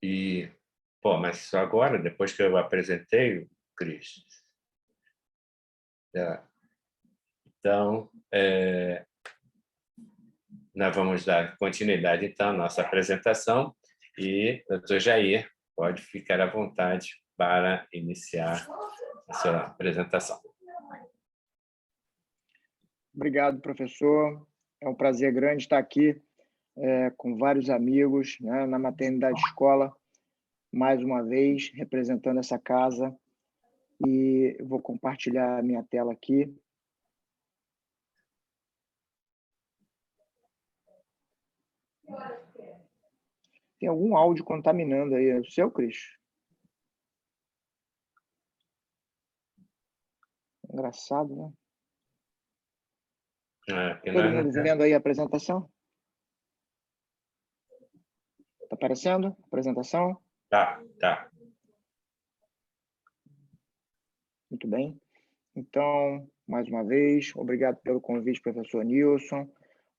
E, pô, mas só agora, depois que eu apresentei o Cris. Então, nós vamos dar continuidade, então, à nossa apresentação e, doutor Jair, pode ficar à vontade para iniciar a sua apresentação. Obrigado, professor. É um prazer grande estar aqui com vários amigos, né, na Maternidade Escola, mais uma vez, representando essa casa. E eu vou compartilhar a minha tela aqui. Tem algum áudio contaminando aí? É o seu, Cris? Engraçado, né? Todo mundo vendo aí a apresentação? Está aparecendo a apresentação? Tá. Muito bem. Então, mais uma vez, obrigado pelo convite, professor Nilson.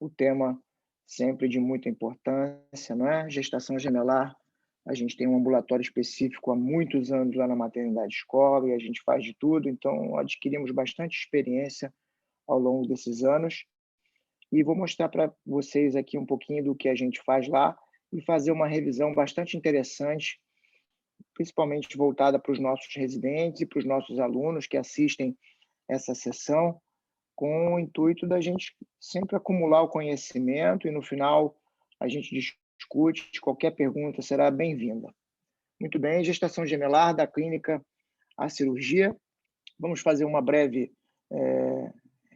O tema sempre de muita importância, não é? Gestação gemelar. A gente tem um ambulatório específico há muitos anos lá na Maternidade Escola e a gente faz de tudo, então adquirimos bastante experiência ao longo desses anos. E vou mostrar para vocês aqui um pouquinho do que a gente faz lá e fazer uma revisão bastante interessante, principalmente voltada para os nossos residentes e para os nossos alunos que assistem essa sessão, com o intuito da gente sempre acumular o conhecimento e, no final, a gente discute, qualquer pergunta será bem-vinda. Muito bem, gestação gemelar, da clínica à cirurgia. Vamos fazer uma breve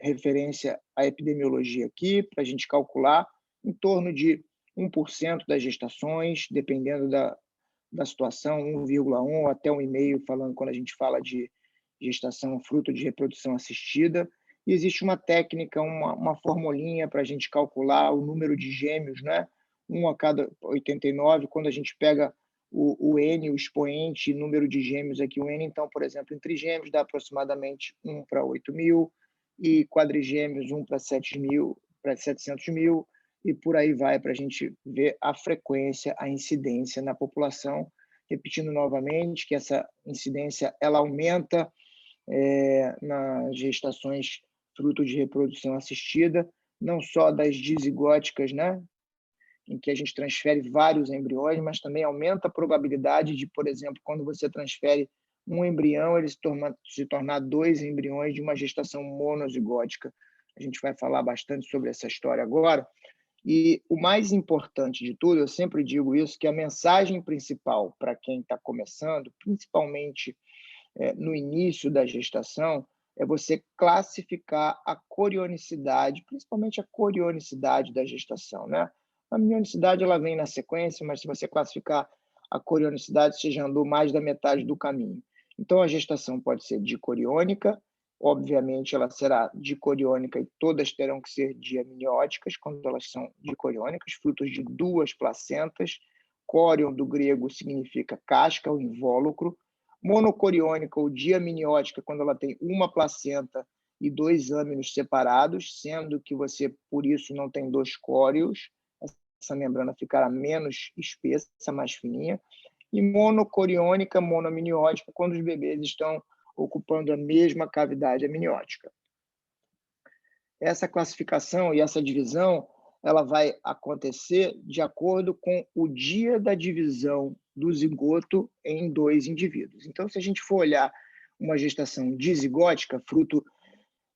referência à epidemiologia aqui, para a gente calcular em torno de 1% das gestações, dependendo da situação, 1,1 até 1,5, falando quando a gente fala de gestação fruto de reprodução assistida. E existe uma técnica, uma formulinha para a gente calcular o número de gêmeos, né? 1 a cada 89, quando a gente pega o N, o expoente, número de gêmeos aqui, o N, então, por exemplo, em trigêmeos dá aproximadamente 1 para 8.000, e quadrigêmeos 1 para 7.000, para 700.000, e por aí vai, para a gente ver a frequência, a incidência na população. Repetindo novamente que essa incidência ela aumenta nas gestações fruto de reprodução assistida, não só das dizigóticas, né, em que a gente transfere vários embriões, mas também aumenta a probabilidade de, por exemplo, quando você transfere um embrião, ele se tornar 2 embriões de uma gestação monozigótica. A gente vai falar bastante sobre essa história agora. E o mais importante de tudo, eu sempre digo isso, que a mensagem principal para quem está começando, principalmente no início da gestação, é você classificar a corionicidade, principalmente a corionicidade da gestação, né? A minionicidade ela vem na sequência, mas se você classificar a corionicidade, você já andou mais da metade do caminho. Então, a gestação pode ser dicoriônica, obviamente ela será dicoriônica e todas terão que ser diamnióticas quando elas são dicoriônicas, frutos de 2 placentas. Córion, do grego, significa casca ou invólucro. Monocoriônica ou diamniótica, quando ela tem uma placenta e 2 âminos separados, sendo que você, por isso, não tem 2 córios, essa membrana ficará menos espessa, mais fininha. E monocoriônica, monoamniótica, quando os bebês estão ocupando a mesma cavidade amniótica. Essa classificação e essa divisão ela vai acontecer de acordo com o dia da divisão do zigoto em 2 indivíduos. Então, se a gente for olhar uma gestação dizigótica, fruto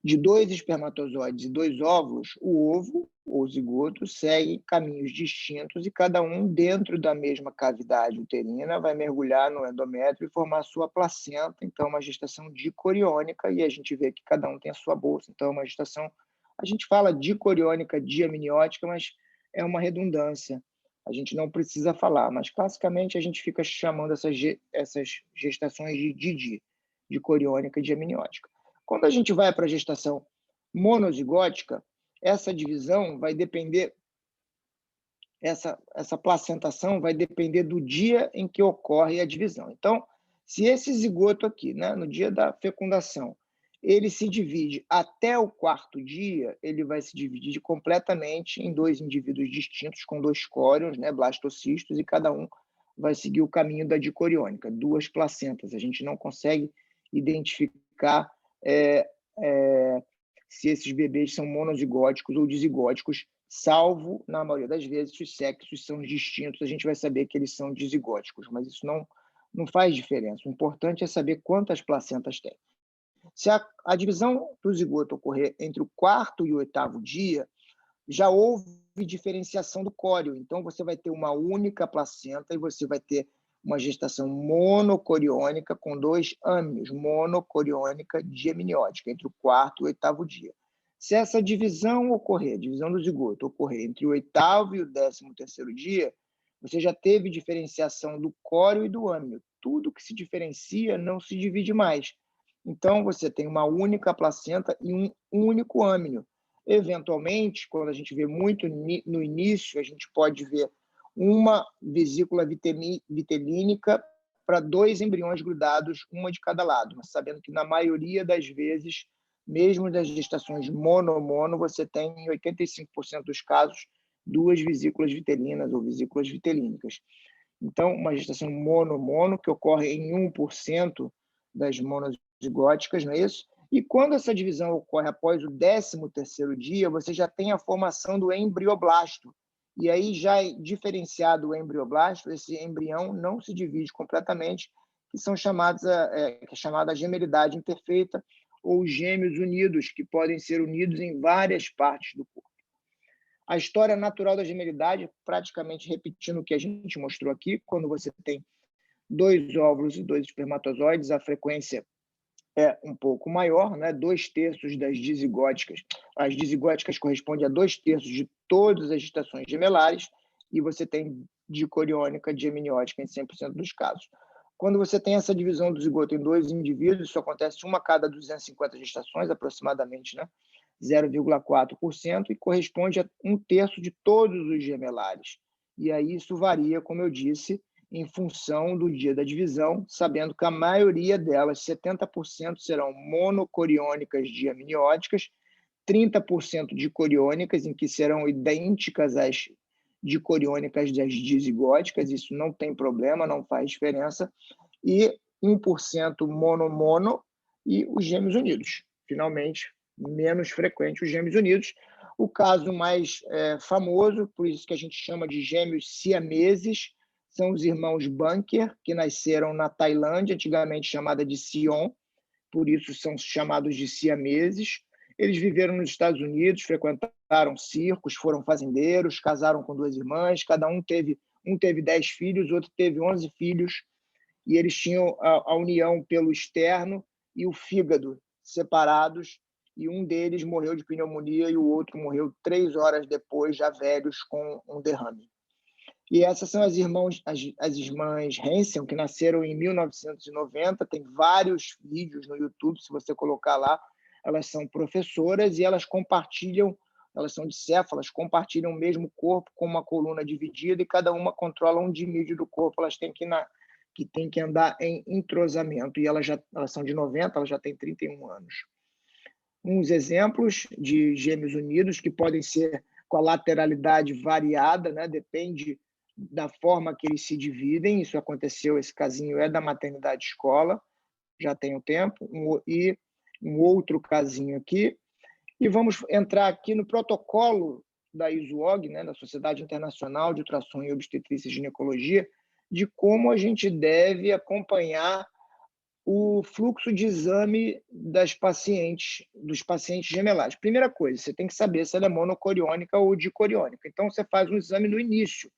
de 2 espermatozoides e 2 óvulos, o ovo, ou zigoto, segue caminhos distintos e cada um dentro da mesma cavidade uterina vai mergulhar no endométrio e formar a sua placenta. Então, uma gestação dicoriônica, e a gente vê que cada um tem a sua bolsa. Então, uma gestação, a gente fala dicoriônica, diamniótica, mas é uma redundância. A gente não precisa falar, mas classicamente a gente fica chamando essas gestações de DIDI, dicoriônica e diamniótica. Quando a gente vai para a gestação monozigótica, essa divisão vai depender, essa placentação vai depender do dia em que ocorre a divisão. Então, se esse zigoto aqui, né, no dia da fecundação, ele se divide até o 4º dia, ele vai se dividir completamente em 2 indivíduos distintos, com 2 córions, né, blastocistos, e cada um vai seguir o caminho da dicoriônica, 2 placentas. A gente não consegue identificar se esses bebês são monozigóticos ou dizigóticos, salvo, na maioria das vezes, se os sexos são distintos, a gente vai saber que eles são dizigóticos, mas isso não faz diferença. O importante é saber quantas placentas tem. Se a divisão do zigoto ocorrer entre o 4º e o 8º dia, já houve diferenciação do córeo. Então, você vai ter uma única placenta e você vai ter uma gestação monocoriônica com 2 âmios, monocoriônica diamniótica, entre o 4º e o 8º dia. Se essa divisão ocorrer, a divisão do zigoto ocorrer entre o 8º e o 13º dia, você já teve diferenciação do córeo e do âmio. Tudo que se diferencia não se divide mais. Então, você tem uma única placenta e um único âmino. Eventualmente, quando a gente vê muito no início, a gente pode ver uma vesícula vitelínica para 2 embriões grudados, uma de cada lado, mas sabendo que, na maioria das vezes, mesmo das gestações mono-mono, você tem, em 85% dos casos, 2 vesículas vitelinas ou vesículas vitelínicas. Então, uma gestação mono-mono, que ocorre em 1% das monozigóticas, não é isso? E quando essa divisão ocorre após o 13º dia, você já tem a formação do embrioblasto. E aí, já diferenciado o embrioblasto, esse embrião não se divide completamente, que são que é chamada gemelidade imperfeita, ou gêmeos unidos, que podem ser unidos em várias partes do corpo. A história natural da gemelidade, praticamente repetindo o que a gente mostrou aqui, quando você tem 2 óvulos e 2 espermatozoides, a frequência é um pouco maior, né? 2/3 das dizigóticas. As dizigóticas correspondem a 2/3 de todas as gestações gemelares, e você tem dicoriônica diamniótica em 100% dos casos. Quando você tem essa divisão do zigoto em 2 indivíduos, isso acontece uma a cada 250 gestações, aproximadamente, né? 0,4%, e corresponde a 1/3 de todos os gemelares. E aí isso varia, como eu disse, em função do dia da divisão, sabendo que a maioria delas, 70%, serão monocoriônicas diamnióticas, 30% dicoriônicas, em que serão idênticas às dicoriônicas das dizigóticas, isso não tem problema, não faz diferença, e 1% mono-mono e os gêmeos unidos. Finalmente, menos frequente os gêmeos unidos. O caso mais famoso, por isso que a gente chama de gêmeos siameses, são os irmãos Bunker, que nasceram na Tailândia, antigamente chamada de Sion, por isso são chamados de siameses. Eles viveram nos Estados Unidos, frequentaram circos, foram fazendeiros, casaram com 2 irmãs, cada um teve 10 filhos, outro teve 11 filhos, e eles tinham a união pelo externo e o fígado separados, e um deles morreu de pneumonia e o outro morreu 3 horas depois, já velhos, com um derrame. E essas são as irmãs Hansen, que nasceram em 1990. Tem vários vídeos no YouTube, se você colocar lá. Elas são professoras e elas são dicéfalas, compartilham o mesmo corpo com uma coluna dividida e cada uma controla um dimídio do corpo. Elas têm que andar em entrosamento. E elas são de 90, elas já têm 31 anos. Uns exemplos de gêmeos unidos que podem ser com a lateralidade variada, né? Depende da forma que eles se dividem. Isso aconteceu, esse casinho é da maternidade escola, já tem um tempo, e um outro casinho aqui. E vamos entrar aqui no protocolo da ISUOG, né, da Sociedade Internacional de Ultrassom e Obstetrícia e Ginecologia, de como a gente deve acompanhar o fluxo de exame dos pacientes gemelares. Primeira coisa, você tem que saber se ela é monocoriônica ou dicoriônica. Então, você faz um exame no início.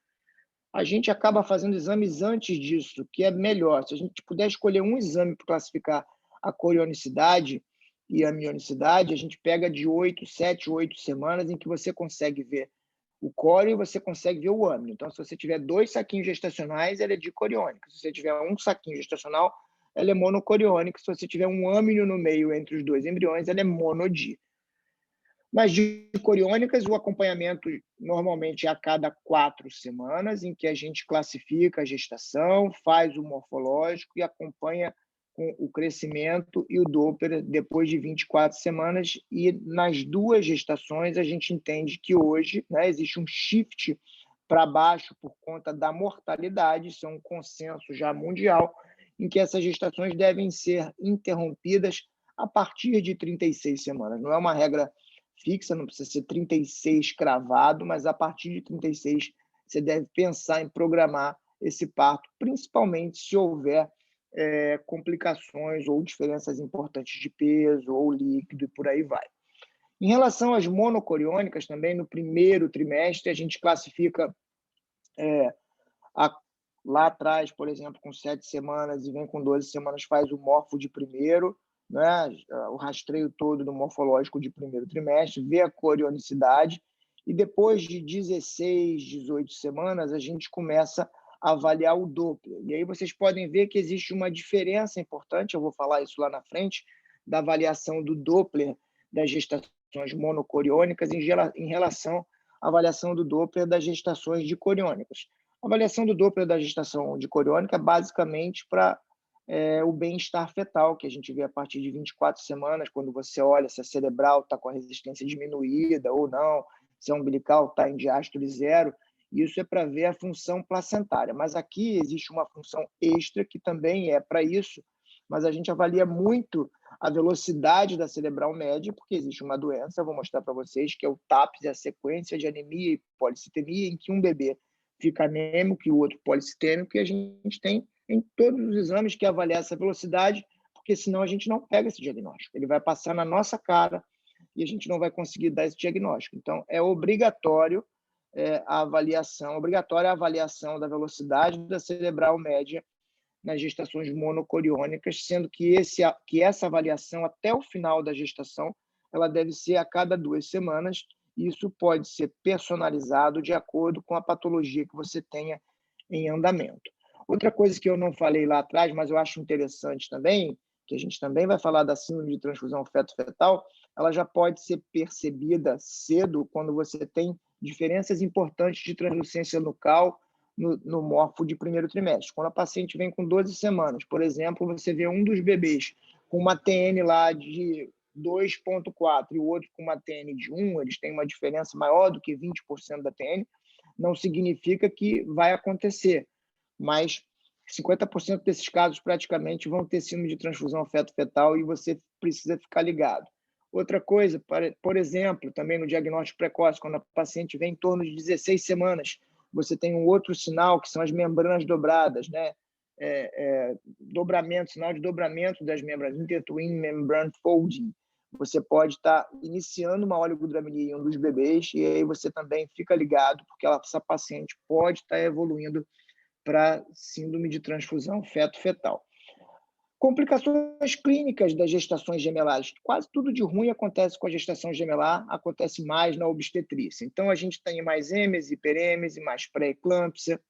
A gente acaba fazendo exames antes disso, que é melhor. Se a gente puder escolher um exame para classificar a corionicidade e a mionicidade, a gente pega de 7, 8 semanas, em que você consegue ver o córeo e você consegue ver o âmino. Então, se você tiver 2 saquinhos gestacionais, ela é dicoriônica. Se você tiver um saquinho gestacional, ela é monocoriônica. Se você tiver um âmino no meio entre os 2 embriões, ela é monodi. Nas dicoriônicas, o acompanhamento normalmente é a cada 4 semanas, em que a gente classifica a gestação, faz o morfológico e acompanha com o crescimento e o Doppler depois de 24 semanas, e nas duas gestações a gente entende que hoje, né, existe um shift para baixo por conta da mortalidade, isso é um consenso já mundial, em que essas gestações devem ser interrompidas a partir de 36 semanas. Não é uma regra fixa, não precisa ser 36 cravado, mas a partir de 36 você deve pensar em programar esse parto, principalmente se houver complicações ou diferenças importantes de peso ou líquido e por aí vai. Em relação às monocoriônicas, também no primeiro trimestre, a gente classifica lá atrás, por exemplo, com 7 semanas e vem com 12 semanas, faz o morfo de primeiro, né? O rastreio todo do morfológico de primeiro trimestre, vê a corionicidade, e depois de 16, 18 semanas, a gente começa a avaliar o Doppler. E aí vocês podem ver que existe uma diferença importante, eu vou falar isso lá na frente, da avaliação do Doppler das gestações monocoriônicas em relação à avaliação do Doppler das gestações dicoriônicas. A avaliação do Doppler da gestação dicoriônica é basicamente para o bem-estar fetal, que a gente vê a partir de 24 semanas, quando você olha se a cerebral está com a resistência diminuída ou não, se a umbilical está em diástole zero. Isso é para ver a função placentária. Mas aqui existe uma função extra que também é para isso, mas a gente avalia muito a velocidade da cerebral média, porque existe uma doença, vou mostrar para vocês, que é o TAPS, a sequência de anemia e policitemia, em que um bebê fica anêmico e o outro policitêmico, e a gente tem em todos os exames que avaliar essa velocidade, porque senão a gente não pega esse diagnóstico. Ele vai passar na nossa cara e a gente não vai conseguir dar esse diagnóstico. Então, é obrigatória a avaliação da velocidade da cerebral média nas gestações monocoriônicas, sendo que essa avaliação, até o final da gestação, ela deve ser a cada 2 semanas. Isso pode ser personalizado de acordo com a patologia que você tenha em andamento. Outra coisa que eu não falei lá atrás, mas eu acho interessante também, que a gente também vai falar da síndrome de transfusão feto-fetal, ela já pode ser percebida cedo quando você tem diferenças importantes de translucência nucal no morfo de primeiro trimestre. Quando a paciente vem com 12 semanas, por exemplo, você vê um dos bebês com uma TN lá de 2,4 e o outro com uma TN de 1, eles têm uma diferença maior do que 20% da TN, não significa que vai acontecer, mas 50% desses casos praticamente vão ter síndrome de transfusão feto-fetal e você precisa ficar ligado. Outra coisa, por exemplo, também no diagnóstico precoce, quando a paciente vem em torno de 16 semanas, você tem um outro sinal, que são as membranas dobradas, né? Sinal de dobramento das membranas, intertwin membrane folding. Você pode estar iniciando uma oligodramia em um dos bebês e aí você também fica ligado, porque essa paciente pode estar evoluindo para síndrome de transfusão feto-fetal. Complicações clínicas das gestações gemelares. Quase tudo de ruim acontece com a gestação gemelar, acontece mais na obstetrícia. Então, a gente tem mais êmese, hiperêmese, mais pré-eclâmpsia,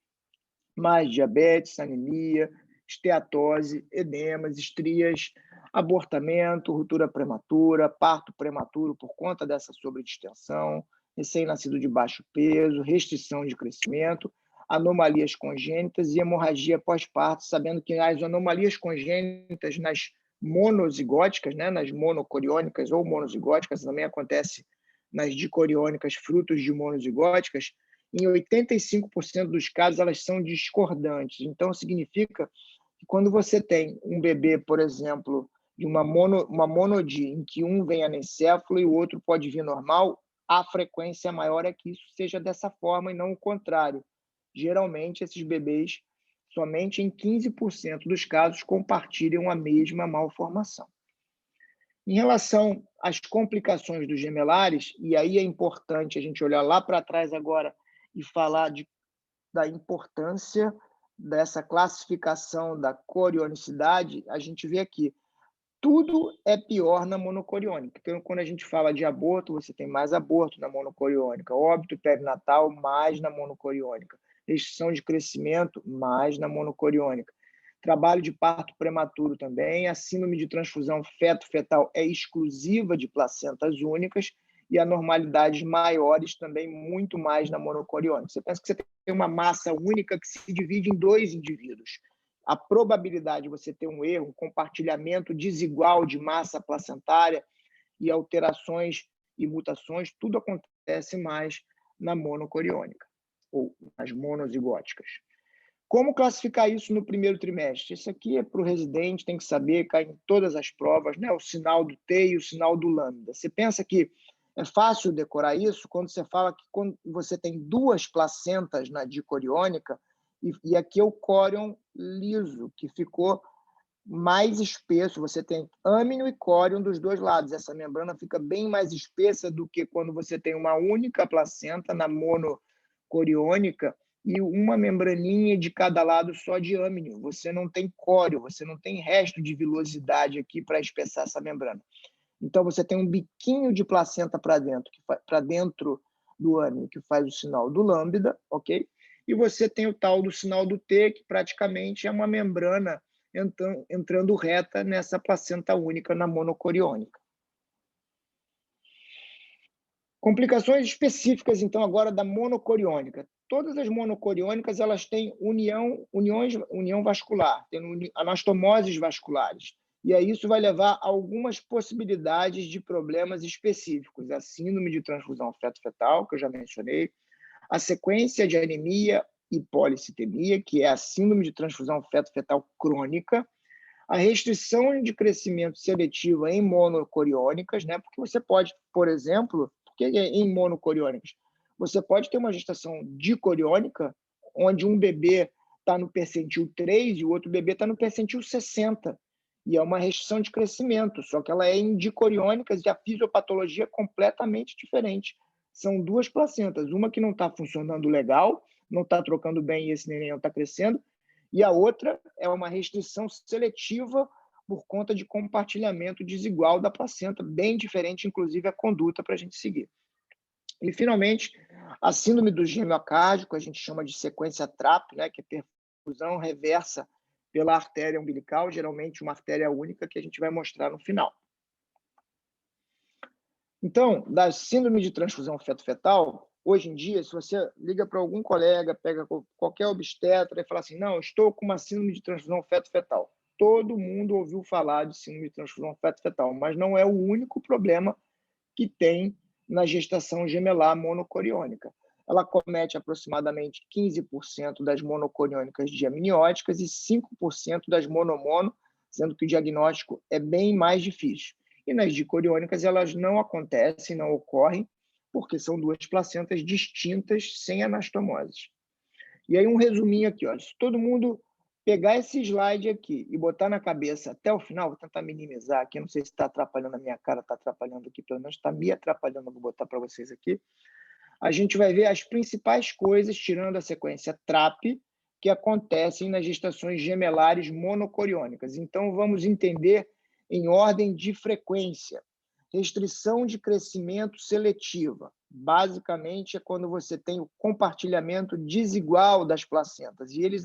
mais diabetes, anemia, esteatose, edemas, estrias, abortamento, ruptura prematura, parto prematuro por conta dessa sobredistensão, recém-nascido de baixo peso, restrição de crescimento, anomalias congênitas e hemorragia pós-parto, sabendo que as anomalias congênitas nas monozigóticas, né, nas monocoriônicas ou monozigóticas, também acontece nas dicoriônicas, frutos de monozigóticas, em 85% dos casos elas são discordantes. Então, significa que quando você tem um bebê, por exemplo, de uma monodi, em que um vem anencéfalo e o outro pode vir normal, a frequência maior é que isso seja dessa forma e não o contrário. Geralmente, esses bebês, somente em 15% dos casos, compartilham a mesma malformação. Em relação às complicações dos gemelares, e aí é importante a gente olhar lá para trás agora e falar da importância dessa classificação da corionicidade, a gente vê aqui, tudo é pior na monocoriônica. Então, quando a gente fala de aborto, você tem mais aborto na monocoriônica, óbito perinatal, mais na monocoriônica, restrição de crescimento, mais na monocoriônica, trabalho de parto prematuro também, a síndrome de transfusão feto-fetal é exclusiva de placentas únicas e anormalidades maiores também, muito mais na monocoriônica. Você pensa que você tem uma massa única que se divide em 2 indivíduos. a probabilidade de você ter um erro, um compartilhamento desigual de massa placentária e alterações e mutações, tudo acontece mais na monocoriônica, ou nas monozigóticas. Como classificar isso no primeiro trimestre? Isso aqui é para o residente, tem que saber, cai em todas as provas, né? O sinal do T e o sinal do lambda. Você pensa que é fácil decorar isso quando você fala que quando você tem duas placentas na dicoriônica, e aqui é o córion liso, que ficou mais espesso, você tem âmino e córion dos dois lados. Essa membrana fica bem mais espessa do que quando você tem uma única placenta na monocoriônica e uma membraninha de cada lado só de âmino. Você não tem córeo, você não tem resto de vilosidade aqui para espessar essa membrana. Então, você tem um biquinho de placenta para dentro do âmino, que faz o sinal do lambda, ok? E você tem o tal do sinal do T, que praticamente é uma membrana entrando reta nessa placenta única na monocoriônica. Complicações específicas, então, agora da monocoriônica. Todas as monocoriônicas elas têm união vascular, têm anastomoses vasculares. E aí isso vai levar a algumas possibilidades de problemas específicos. A síndrome de transfusão feto-fetal, que eu já mencionei, a sequência de anemia e policitemia, que é a síndrome de transfusão feto-fetal crônica, a restrição de crescimento seletiva em monocoriônicas, né? Porque você pode, por exemplo, porque em monocoriônicas, você pode ter uma gestação dicoriônica, onde um bebê está no percentil 3 e o outro bebê está no percentil 60, e é uma restrição de crescimento, só que ela é em dicoriônicas e a fisiopatologia é completamente diferente. São duas placentas, uma que não está funcionando legal, não está trocando bem e esse neném não está crescendo, e a outra é uma restrição seletiva por conta de compartilhamento desigual da placenta, bem diferente, inclusive, a conduta para a gente seguir. E, finalmente, a síndrome do gêmeo acárdico, a gente chama de sequência TRAP, né, que é perfusão reversa pela artéria umbilical, geralmente uma artéria única, que a gente vai mostrar no final. Então, da síndrome de transfusão feto-fetal, hoje em dia, se você liga para algum colega, pega qualquer obstetra e fala assim, não, estou com uma síndrome de transfusão feto-fetal. Todo mundo ouviu falar de síndrome de transfusão feto-fetal, mas não é o único problema que tem na gestação gemelar monocoriônica. Ela comete aproximadamente 15% das monocoriônicas diamnióticas e 5% das monomono, sendo que o diagnóstico é bem mais difícil. E nas dicoriônicas elas não acontecem, não ocorrem, porque são duas placentas distintas, sem anastomoses. E aí um resuminho aqui, ó. Se todo mundo pegar esse slide aqui e botar na cabeça até o final, vou tentar minimizar aqui, não sei se está atrapalhando a minha cara, está atrapalhando aqui, pelo menos está me atrapalhando, vou botar para vocês aqui. A gente vai ver as principais coisas, tirando a sequência TRAP, que acontecem nas gestações gemelares monocoriônicas. Então, vamos entender em ordem de frequência. Restrição de crescimento seletiva. Basicamente, é quando você tem o compartilhamento desigual das placentas. E eles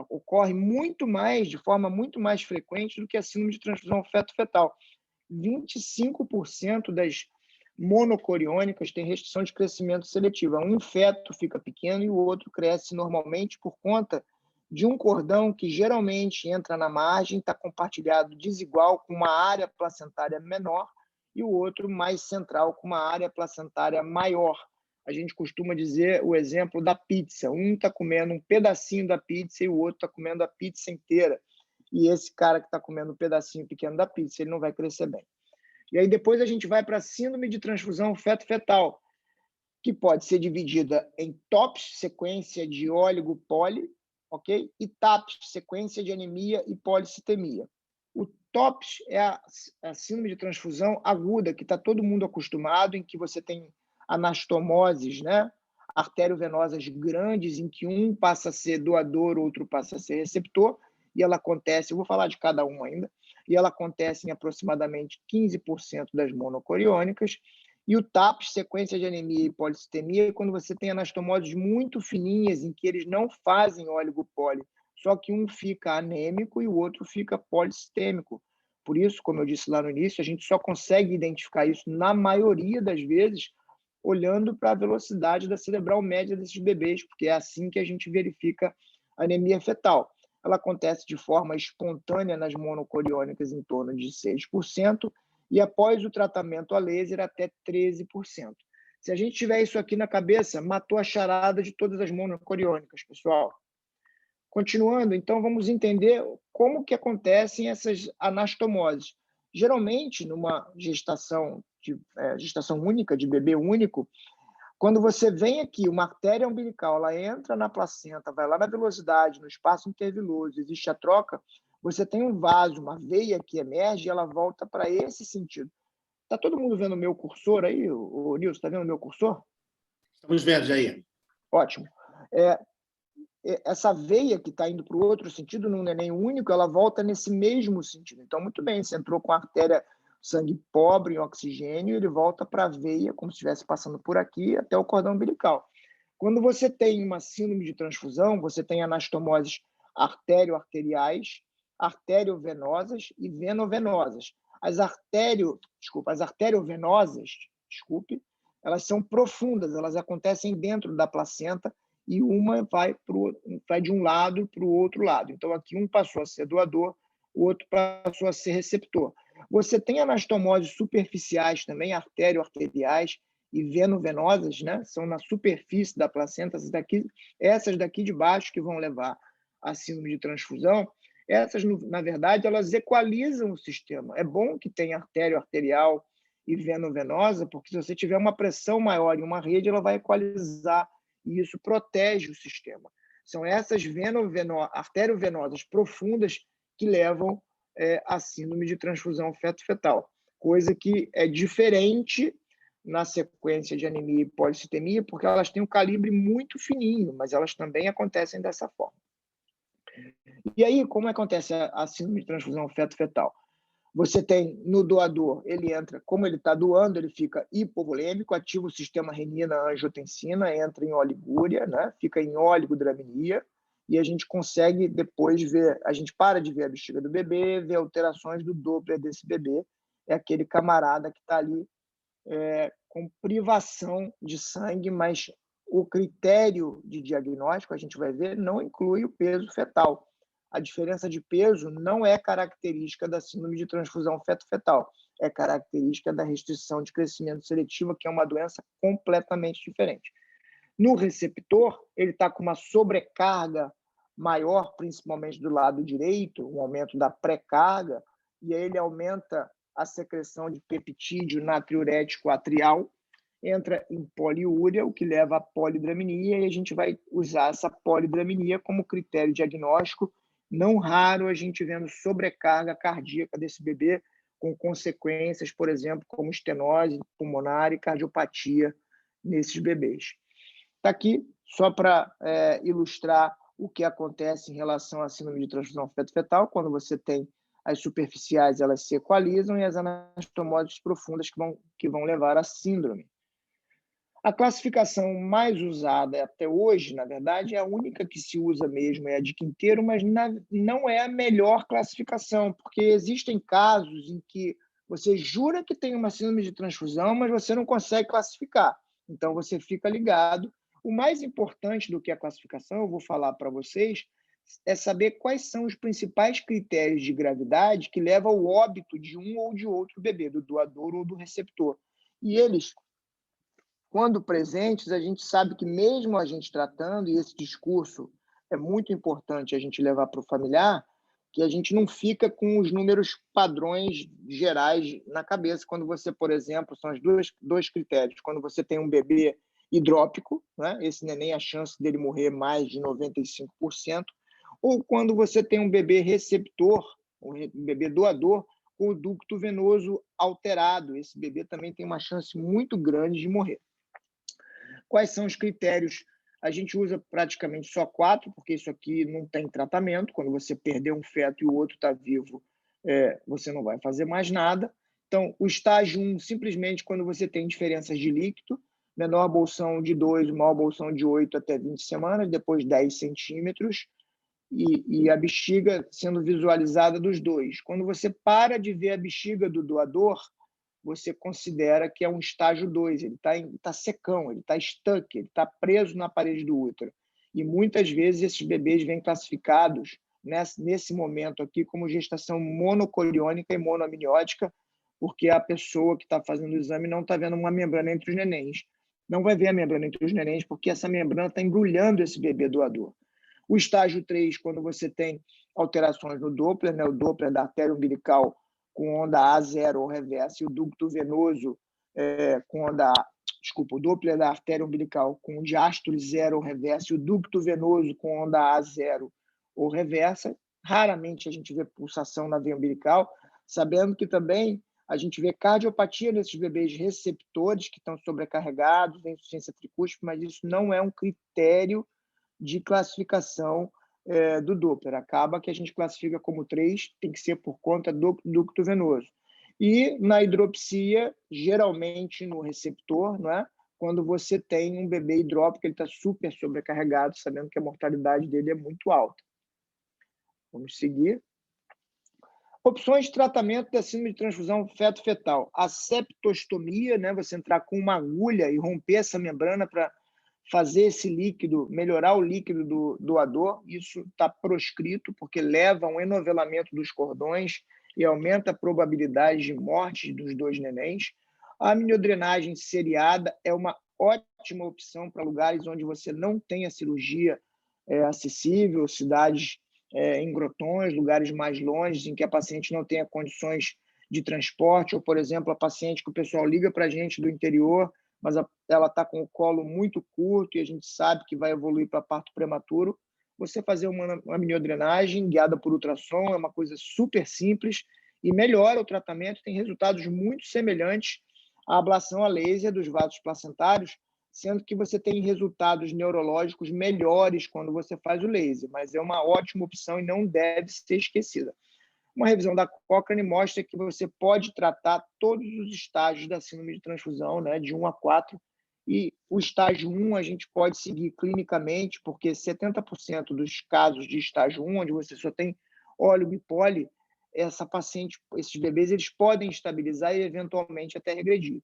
ocorrem muito mais, de forma muito mais frequente do que a síndrome de transfusão feto-fetal. 25% das monocoriônicas têm restrição de crescimento seletiva. Um feto fica pequeno e o outro cresce normalmente por conta de um cordão que geralmente entra na margem, está compartilhado desigual com uma área placentária menor e o outro mais central com uma área placentária maior. A gente costuma dizer o exemplo da pizza. Um está comendo um pedacinho da pizza e o outro está comendo a pizza inteira. E esse cara que está comendo um pedacinho pequeno da pizza, ele não vai crescer bem. E aí depois a gente vai para a síndrome de transfusão feto-fetal, que pode ser dividida em TOPS, sequência de óligo-poli, ok? E TAPS, sequência de anemia e policitemia. O TOPS é a síndrome de transfusão aguda, que está todo mundo acostumado, em que você tem anastomoses, né? Arteriovenosas grandes, em que um passa a ser doador, outro passa a ser receptor, e ela acontece, eu vou falar de cada um ainda, e ela acontece em aproximadamente 15% das monocoriônicas. E o TAPS, sequência de anemia e policitemia, é quando você tem anastomoses muito fininhas, em que eles não fazem óligo-poli, só que um fica anêmico e o outro fica polissistêmico. Por isso, como eu disse lá no início, a gente só consegue identificar isso, na maioria das vezes, olhando para a velocidade da cerebral média desses bebês, porque é assim que a gente verifica anemia fetal. Ela acontece de forma espontânea nas monocoriônicas em torno de 6% e após o tratamento a laser até 13%. Se a gente tiver isso aqui na cabeça, matou a charada de todas as monocoriônicas, pessoal. Continuando, então, vamos entender como que acontecem essas anastomoses. Geralmente, numa gestação única, de bebê único, quando você vem aqui, uma artéria umbilical, ela entra na placenta, vai lá na velocidade, no espaço interviloso, existe a troca, você tem um vaso, uma veia que emerge e ela volta para esse sentido. Está todo mundo vendo o meu cursor aí, o Nilson? Está vendo o meu cursor? Estamos vendo, Jair. Ótimo. Essa veia que está indo para o outro sentido, num neném único, ela volta nesse mesmo sentido. Então, muito bem, você entrou com a artéria sangue pobre em oxigênio, ele volta para a veia, como se estivesse passando por aqui, até o cordão umbilical. Quando você tem uma síndrome de transfusão, você tem anastomoses artério-arteriais, arteriovenosas e venovenosas. As arteriovenosas, elas são profundas, elas acontecem dentro da placenta e uma vai de um lado para o outro lado. Então, aqui um passou a ser doador, o outro passou a ser receptor. Você tem anastomoses superficiais também, artério-arteriais e venovenosas, né? São na superfície da placenta, essas daqui de baixo que vão levar à síndrome de transfusão. Essas, na verdade, elas equalizam o sistema. É bom que tenha artério-arterial e venovenosa, porque se você tiver uma pressão maior em uma rede, ela vai equalizar e isso protege o sistema. São essas arteriovenosas profundas que levam à síndrome de transfusão feto-fetal, coisa que é diferente na sequência de anemia e policitemia, porque elas têm um calibre muito fininho, mas elas também acontecem dessa forma. E aí, como acontece a síndrome de transfusão feto-fetal? Você tem no doador, ele entra, como ele está doando, ele fica hipovolêmico, ativa o sistema renina-angiotensina, entra em oligúria, né? Fica em oligodramia, e a gente consegue depois ver, a gente para de ver a bexiga do bebê, ver alterações do Doppler desse bebê, é aquele camarada que está ali com privação de sangue, mas o critério de diagnóstico, a gente vai ver, não inclui o peso fetal. A diferença de peso não é característica da síndrome de transfusão feto-fetal, é característica da restrição de crescimento seletiva, que é uma doença completamente diferente. No receptor, ele está com uma sobrecarga maior, principalmente do lado direito, um aumento da pré-carga, e aí ele aumenta a secreção de peptídeo natriurético atrial, entra em poliúria, o que leva à polidramia, e a gente vai usar essa polidramia como critério diagnóstico. Não raro a gente vendo sobrecarga cardíaca desse bebê, com consequências, por exemplo, como estenose pulmonar e cardiopatia nesses bebês. Está aqui só para ilustrar o que acontece em relação à síndrome de transfusão feto-fetal, quando você tem as superficiais, elas se equalizam, e as anastomoses profundas que vão levar à síndrome. A classificação mais usada até hoje, na verdade, é a única que se usa mesmo, é a de Quinteiro, mas não é a melhor classificação, porque existem casos em que você jura que tem uma síndrome de transfusão, mas você não consegue classificar. Então, você fica ligado. O mais importante do que a classificação, eu vou falar para vocês, é saber quais são os principais critérios de gravidade que levam ao óbito de um ou de outro bebê, do doador ou do receptor. E eles, quando presentes, a gente sabe que mesmo a gente tratando, e esse discurso é muito importante a gente levar para o familiar, que a gente não fica com os números padrões gerais na cabeça. Quando você, por exemplo, são os dois critérios. Quando você tem um bebê hidrópico, né? Esse neném, a chance dele morrer mais de 95%, ou quando você tem um bebê receptor, um bebê doador, com o ducto venoso alterado. Esse bebê também tem uma chance muito grande de morrer. Quais são os critérios? A gente usa praticamente só 4, porque isso aqui não tem tratamento. Quando você perder um feto e o outro está vivo, você não vai fazer mais nada. Então, o estágio 1, simplesmente quando você tem diferenças de líquido, menor bolsão de 2, maior bolsão de 8 até 20 semanas, depois 10 centímetros, e a bexiga sendo visualizada dos dois. Quando você para de ver a bexiga do doador, você considera que é um estágio 2, ele está secão, ele está stuck, ele está preso na parede do útero. E muitas vezes esses bebês vêm classificados nesse momento aqui como gestação monocoriônica e monoamniótica, porque a pessoa que está fazendo o exame não está vendo uma membrana entre os nenéns. Não vai ver a membrana entre os nenéns, porque essa membrana está embrulhando esse bebê doador. O estágio 3, quando você tem alterações no Doppler, né, o Doppler da artéria umbilical com onda A0 ou reversa, e o ducto venoso com onda o Doppler da artéria umbilical com diástole 0 ou reversa, e o ducto venoso com onda A0 ou reversa. Raramente a gente vê pulsação na veia umbilical, sabendo que também a gente vê cardiopatia nesses bebês receptores que estão sobrecarregados, tem insuficiência tricúspide, mas isso não é um critério de classificação do Doppler. Acaba que a gente classifica como 3, tem que ser por conta do ducto venoso. E na hidropsia, geralmente no receptor, não é? Quando você tem um bebê hidrópico, ele está super sobrecarregado, sabendo que a mortalidade dele é muito alta. Vamos seguir. Opções de tratamento da síndrome de transfusão feto-fetal. A septostomia, né? Você entrar com uma agulha e romper essa membrana para fazer esse líquido, melhorar o líquido do doador. Isso está proscrito, porque leva a um enovelamento dos cordões e aumenta a probabilidade de morte dos 2 nenéns. A amniodrenagem seriada é uma ótima opção para lugares onde você não tem a cirurgia acessível, cidades em grotões, lugares mais longe, em que a paciente não tenha condições de transporte, ou, por exemplo, a paciente que o pessoal liga para a gente do interior, mas ela está com o colo muito curto e a gente sabe que vai evoluir para parto prematuro. Você fazer uma amniodrenagem guiada por ultrassom é uma coisa super simples e melhora o tratamento, tem resultados muito semelhantes à ablação a laser dos vasos placentários, sendo que você tem resultados neurológicos melhores quando você faz o laser, mas é uma ótima opção e não deve ser esquecida. Uma revisão da Cochrane mostra que você pode tratar todos os estágios da síndrome de transfusão, né, de 1 a 4, e o estágio 1 a gente pode seguir clinicamente, porque 70% dos casos de estágio 1, onde você só tem óleo e poli, essa paciente, esses bebês, eles podem estabilizar e eventualmente até regredir.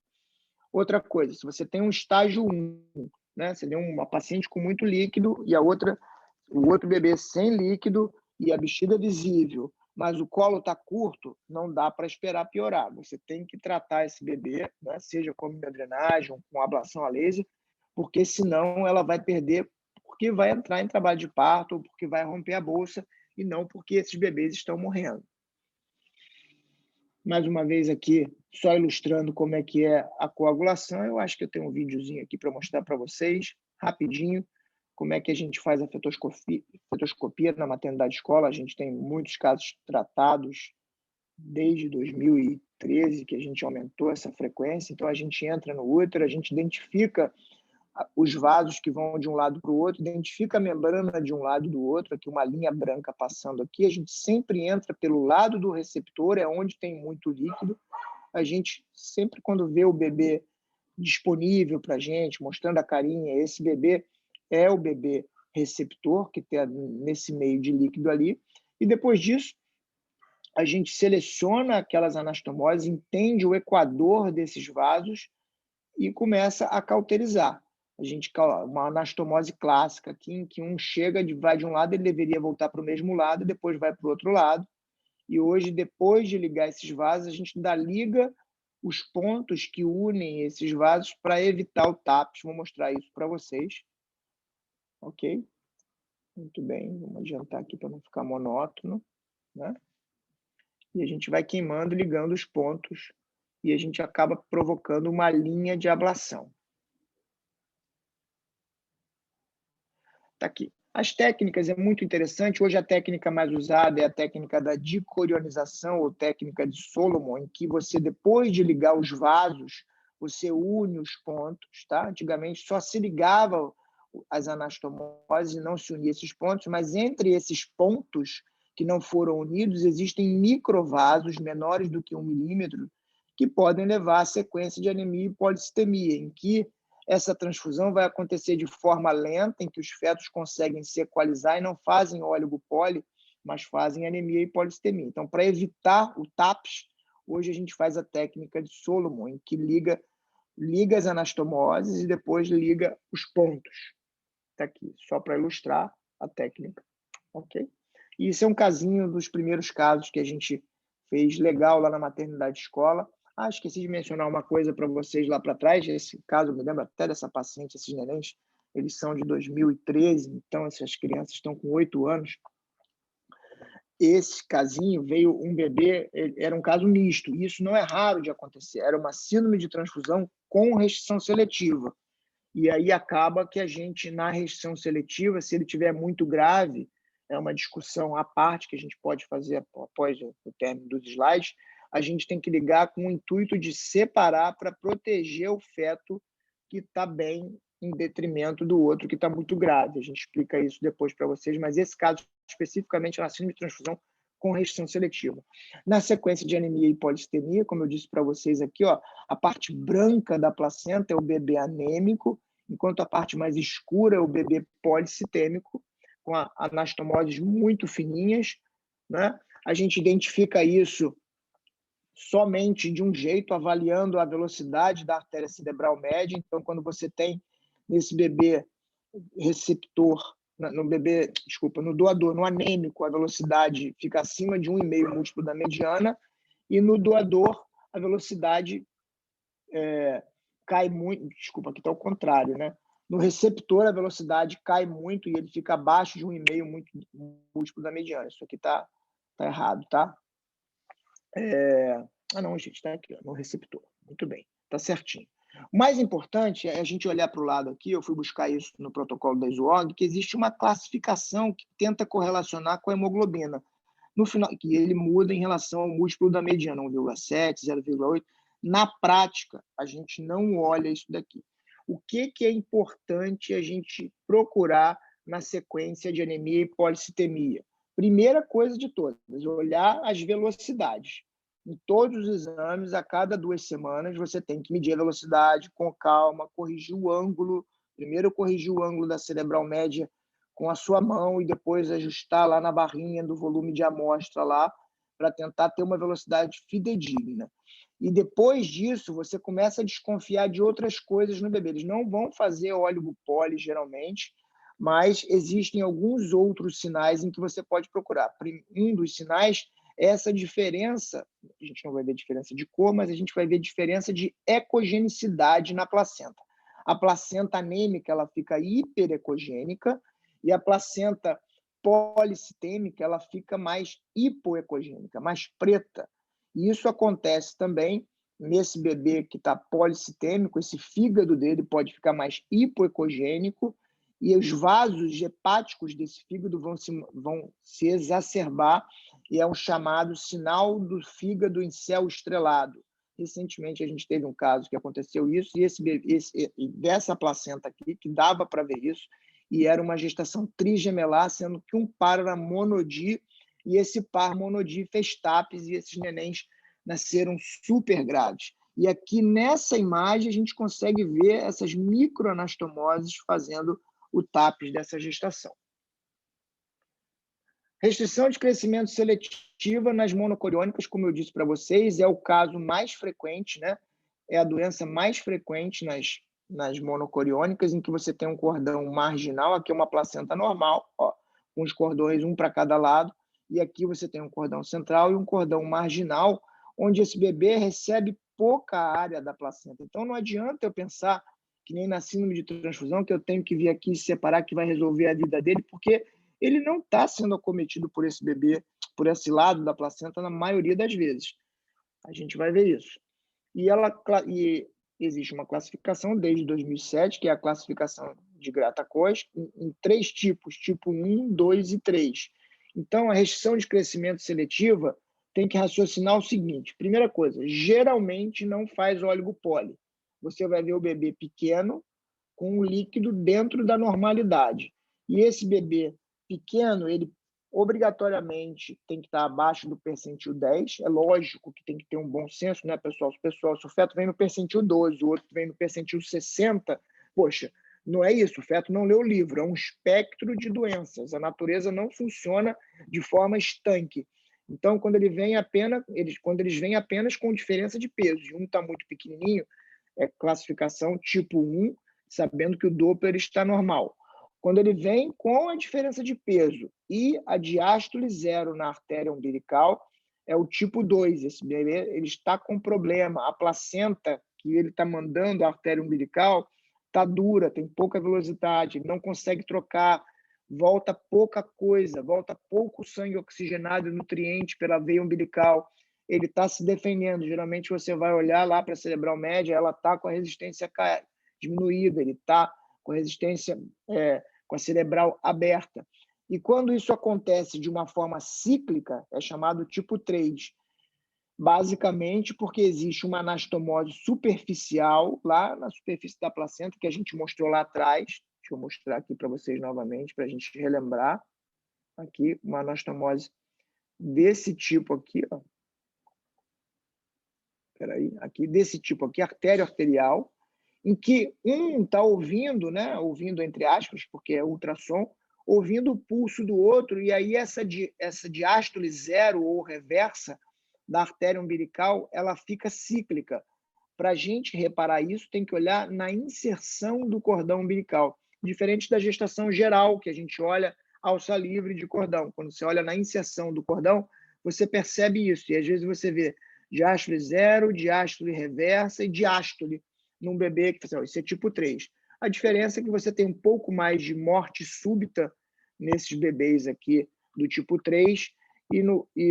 Outra coisa, se você tem um estágio 1, né, você tem uma paciente com muito líquido e o outro bebê sem líquido e a bexiga visível, mas o colo está curto, não dá para esperar piorar. Você tem que tratar esse bebê, né, seja com drenagem, com ablação a laser, porque senão ela vai perder, porque vai entrar em trabalho de parto, ou porque vai romper a bolsa, e não porque esses bebês estão morrendo. Mais uma vez aqui, só ilustrando como é que é a coagulação. Eu acho que eu tenho um videozinho aqui para mostrar para vocês, rapidinho, como é que a gente faz a fetoscopia na maternidade escola. A gente tem muitos casos tratados desde 2013, que a gente aumentou essa frequência. Então, a gente entra no útero, a gente identifica os vasos que vão de um lado para o outro, identifica a membrana de um lado e do outro, aqui uma linha branca passando aqui, a gente sempre entra pelo lado do receptor, é onde tem muito líquido. A gente sempre, quando vê o bebê disponível para a gente, mostrando a carinha, esse bebê é o bebê receptor, que tem nesse meio de líquido ali, e depois disso, a gente seleciona aquelas anastomoses, entende o equador desses vasos e começa a cauterizar. A gente uma anastomose clássica aqui, em que um chega, vai de um lado, ele deveria voltar para o mesmo lado, depois vai para o outro lado. E hoje, depois de ligar esses vasos, a gente ainda liga os pontos que unem esses vasos para evitar o TAPS. Vou mostrar isso para vocês. Ok? Muito bem, vamos adiantar aqui para não ficar monótono, né? E a gente vai queimando, ligando os pontos, e a gente acaba provocando uma linha de ablação. Está aqui. As técnicas é muito interessante. Hoje a técnica mais usada é a técnica da dicorionização ou técnica de Solomon, em que você, depois de ligar os vasos, você une os pontos. Tá? Antigamente só se ligava as anastomoses e não se unia esses pontos, mas entre esses pontos que não foram unidos, existem microvasos menores do que 1 milímetro que podem levar à sequência de anemia e polistemia, em que essa transfusão vai acontecer de forma lenta, em que os fetos conseguem se equalizar e não fazem óligo-poli, mas fazem anemia e polistemia. Então, para evitar o TAPS, hoje a gente faz a técnica de Solomon, em que liga as anastomoses e depois liga os pontos. está aqui, só para ilustrar a técnica, ok? E isso é um casinho dos primeiros casos que a gente fez legal lá na maternidade escola. Esqueci de mencionar uma coisa para vocês lá para trás, esse caso, eu me lembro até dessa paciente, esses nenéns, eles são de 2013, então essas crianças estão com 8 anos. Esse casinho veio um bebê, era um caso misto, e isso não é raro de acontecer, era uma síndrome de transfusão com restrição seletiva. E aí acaba que a gente, na restrição seletiva, se ele tiver muito grave, é uma discussão à parte que a gente pode fazer após o término dos slides, a gente tem que ligar com o intuito de separar para proteger o feto que está bem em detrimento do outro que está muito grave. A gente explica isso depois para vocês, mas esse caso especificamente é uma síndrome de transfusão com restrição seletiva. Na sequência de anemia e polistemia, como eu disse para vocês aqui, ó, a parte branca da placenta é o bebê anêmico, enquanto a parte mais escura é o bebê policitêmico, com anastomoses muito fininhas, né? A gente identifica isso somente de um jeito, avaliando a velocidade da artéria cerebral média. Então, quando você tem nesse bebê receptor, no doador, no anêmico, a velocidade fica acima de 1,5 múltiplo da mediana, e no doador, a velocidade cai muito, aqui está ao contrário, né? No receptor, a velocidade cai muito e ele fica abaixo de 1,5 múltiplo da mediana. Isso aqui está errado, tá? Não, gente, está aqui, ó, no receptor. Muito bem, está certinho. O mais importante é a gente olhar para o lado aqui, eu fui buscar isso no protocolo da ISOOG, que existe uma classificação que tenta correlacionar com a hemoglobina. No final, que ele muda em relação ao múltiplo da mediana, 1,7, 0,8. Na prática, a gente não olha isso daqui. O que é importante a gente procurar na sequência de anemia e policitemia? Primeira coisa de todas, olhar as velocidades. Em todos os exames, a cada 2 semanas, você tem que medir a velocidade com calma, corrigir o ângulo. Primeiro, corrigir o ângulo da cerebral média com a sua mão e depois ajustar lá na barrinha do volume de amostra lá para tentar ter uma velocidade fidedigna. E depois disso, você começa a desconfiar de outras coisas no bebê. Eles não vão fazer óleo poli, geralmente, mas existem alguns outros sinais em que você pode procurar. Um dos sinais é essa diferença, a gente não vai ver diferença de cor, mas a gente vai ver diferença de ecogenicidade na placenta. A placenta anêmica ela fica hiperecogênica e a placenta policitêmica ela fica mais hipoecogênica, mais preta. E isso acontece também nesse bebê que está policitêmico, esse fígado dele pode ficar mais hipoecogênico e os vasos hepáticos desse fígado vão se exacerbar e é um chamado sinal do fígado em céu estrelado. Recentemente a gente teve um caso que aconteceu isso e dessa placenta aqui, que dava para ver isso, e era uma gestação trigemelar, sendo que um par era monodi e esse par monodi fez TAPs e esses nenéns nasceram super graves. E aqui nessa imagem a gente consegue ver essas microanastomoses fazendo o TAPs dessa gestação. Restrição de crescimento seletiva nas monocoriônicas, como eu disse para vocês, é o caso mais frequente, né? É a doença mais frequente nas monocoriônicas, em que você tem um cordão marginal, aqui é uma placenta normal, ó, com os cordões um para cada lado, e aqui você tem um cordão central e um cordão marginal, onde esse bebê recebe pouca área da placenta. Então, não adianta eu pensar que nem na síndrome de transfusão, que eu tenho que vir aqui e separar, que vai resolver a vida dele, porque ele não está sendo acometido por esse bebê, por esse lado da placenta, na maioria das vezes. A gente vai ver isso. E existe uma classificação desde 2007, que é a classificação de Grata-Koch, em 3 tipos, tipo 1, 2 e 3. Então, a restrição de crescimento seletiva tem que raciocinar o seguinte. Primeira coisa, geralmente não faz oligopoli. Você vai ver o bebê pequeno com um líquido dentro da normalidade. E esse bebê pequeno, ele obrigatoriamente tem que estar abaixo do percentil 10. É lógico que tem que ter um bom senso, né, pessoal? Se o feto vem no percentil 12, o outro vem no percentil 60, poxa, não é isso. O feto não lê o livro, é um espectro de doenças. A natureza não funciona de forma estanque. Então, quando eles vêm apenas com diferença de peso, e um está muito pequenininho, é classificação tipo 1, sabendo que o Doppler está normal. Quando ele vem com a diferença de peso e a diástole zero na artéria umbilical, é o tipo 2. Esse bebê ele está com problema. A placenta que ele está mandando à artéria umbilical está dura, tem pouca velocidade, não consegue trocar, volta pouca coisa, volta pouco sangue oxigenado e nutriente pela veia umbilical. Ele está se defendendo. Geralmente você vai olhar lá para a cerebral média, ela está com a resistência diminuída, ele está com a resistência com a cerebral aberta. E quando isso acontece de uma forma cíclica, é chamado tipo 3. Basicamente porque existe uma anastomose superficial lá na superfície da placenta, que a gente mostrou lá atrás. Deixa eu mostrar aqui para vocês novamente, para a gente relembrar. Aqui, uma anastomose desse tipo aqui, ó. Peraí, aqui, desse tipo aqui, artéria arterial, em que um está ouvindo, né? Ouvindo entre aspas, porque é ultrassom, ouvindo o pulso do outro, e aí essa diástole zero ou reversa da artéria umbilical, ela fica cíclica. Para a gente reparar isso, tem que olhar na inserção do cordão umbilical, diferente da gestação geral, que a gente olha alça livre de cordão. Quando você olha na inserção do cordão, você percebe isso, e às vezes você vê diástole zero, diástole reversa e diástole num bebê que isso é tipo 3. A diferença é que você tem um pouco mais de morte súbita nesses bebês aqui do tipo 3, e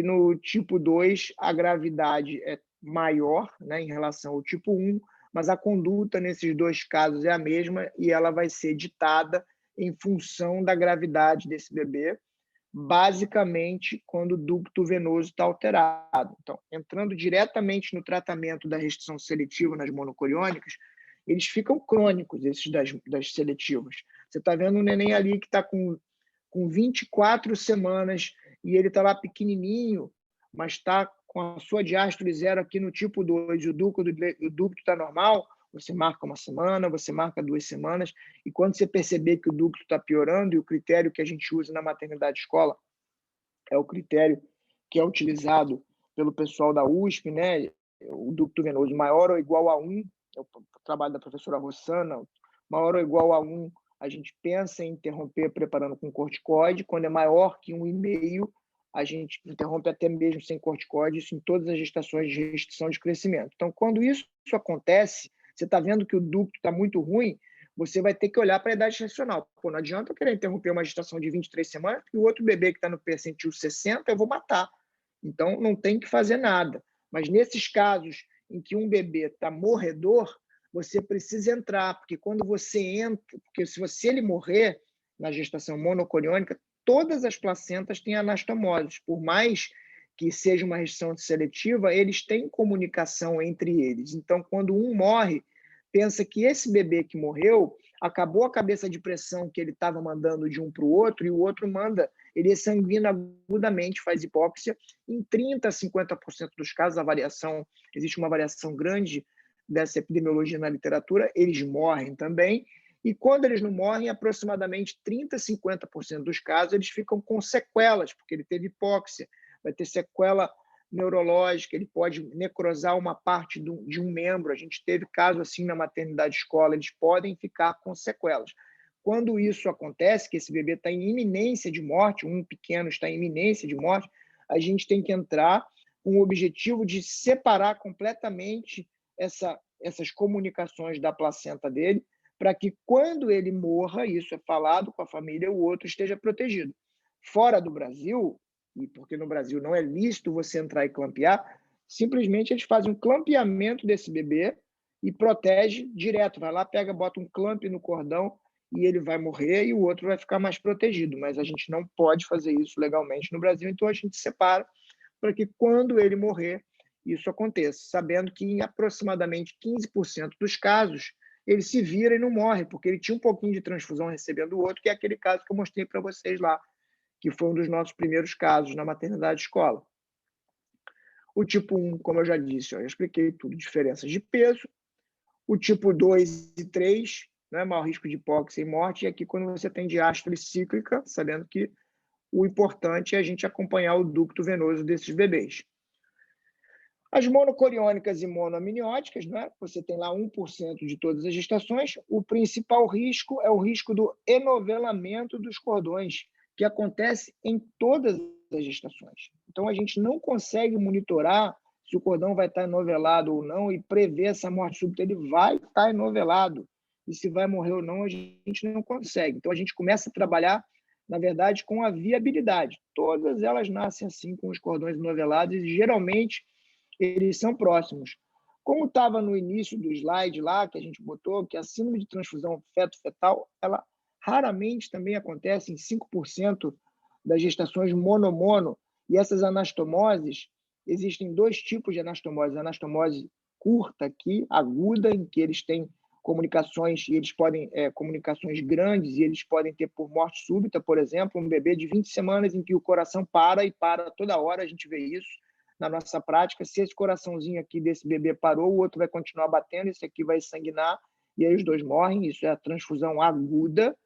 no tipo 2 a gravidade é maior, né, em relação ao tipo 1, mas a conduta nesses dois casos é a mesma e ela vai ser ditada em função da gravidade desse bebê, basicamente quando o ducto venoso está alterado. Então, entrando diretamente no tratamento da restrição seletiva nas monocoriônicas, eles ficam crônicos, esses das seletivas. Você está vendo um neném ali que está com 24 semanas e ele está lá pequenininho, mas está com a sua diástole zero aqui no tipo 2, o ducto está normal, você marca uma semana, você marca 2 semanas, e quando você perceber que o ducto está piorando, e o critério que a gente usa na maternidade escola é o critério que é utilizado pelo pessoal da USP, né? O ducto venoso maior ou igual a 1, é o trabalho da professora Rossana, maior ou igual a 1, a gente pensa em interromper preparando com corticoide, quando é maior que 1,5, a gente interrompe até mesmo sem corticoide, isso em todas as gestações de restrição de crescimento. Então, quando isso acontece, você está vendo que o ducto está muito ruim, você vai ter que olhar para a idade gestacional. Pô, não adianta eu querer interromper uma gestação de 23 semanas, porque o outro bebê que está no percentil 60, eu vou matar. Então, não tem que fazer nada. Mas nesses casos em que um bebê está morredor, você precisa entrar, porque quando você entra, porque se ele morrer na gestação monocoriônica, todas as placentas têm anastomoses. Por mais que seja uma restrição seletiva, eles têm comunicação entre eles. Então, quando um morre, pensa que esse bebê que morreu acabou a cabeça de pressão que ele estava mandando de um para o outro, e o outro manda, ele sanguina agudamente, faz hipóxia. Em 30% a 50% dos casos, existe uma variação grande dessa epidemiologia na literatura, eles morrem também, e quando eles não morrem, aproximadamente 30% a 50% dos casos, eles ficam com sequelas, porque ele teve hipóxia, vai ter sequela neurológica, ele pode necrosar uma parte de um membro. A gente teve caso assim na maternidade escola, eles podem ficar com sequelas. Quando isso acontece, que esse bebê está em iminência de morte, um pequeno está em iminência de morte, a gente tem que entrar com o objetivo de separar completamente essas comunicações da placenta dele, para que quando ele morra, isso é falado com a família, o outro esteja protegido. Fora do Brasil, e porque no Brasil não é lícito você entrar e clampear, simplesmente eles fazem um clampeamento desse bebê e protege direto. Vai lá, bota um clamp no cordão e ele vai morrer e o outro vai ficar mais protegido. Mas a gente não pode fazer isso legalmente no Brasil, então a gente separa para que quando ele morrer, isso aconteça, sabendo que em aproximadamente 15% dos casos, ele se vira e não morre, porque ele tinha um pouquinho de transfusão recebendo o outro, que é aquele caso que eu mostrei para vocês lá, que foi um dos nossos primeiros casos na maternidade escola. O tipo 1, como eu já disse, eu já expliquei tudo, diferenças de peso. O tipo 2 e 3, né, maior risco de hipóxia e morte, e aqui quando você tem diástole cíclica, sabendo que o importante é a gente acompanhar o ducto venoso desses bebês. As monocoriônicas e monoamnióticas, né? Você tem lá 1% de todas as gestações. O principal risco é o risco do enovelamento dos cordões, que acontece em todas as gestações. Então, a gente não consegue monitorar se o cordão vai estar enovelado ou não e prever essa morte súbita. Ele vai estar enovelado. E se vai morrer ou não, a gente não consegue. Então, a gente começa a trabalhar, na verdade, com a viabilidade. Todas elas nascem assim, com os cordões enovelados, e geralmente eles são próximos. Como estava no início do slide lá, que a gente botou, que a síndrome de transfusão feto-fetal, ela raramente também acontece em 5% das gestações mono-mono, e essas anastomoses, existem dois tipos de anastomose. A anastomose curta aqui, aguda, em que eles têm comunicações, e eles podem, comunicações grandes, e eles podem ter por morte súbita, por exemplo, um bebê de 20 semanas em que o coração para, e para toda hora, a gente vê isso na nossa prática. Se esse coraçãozinho aqui desse bebê parou, o outro vai continuar batendo, esse aqui vai sanguinar, e aí os dois morrem. Isso é a transfusão aguda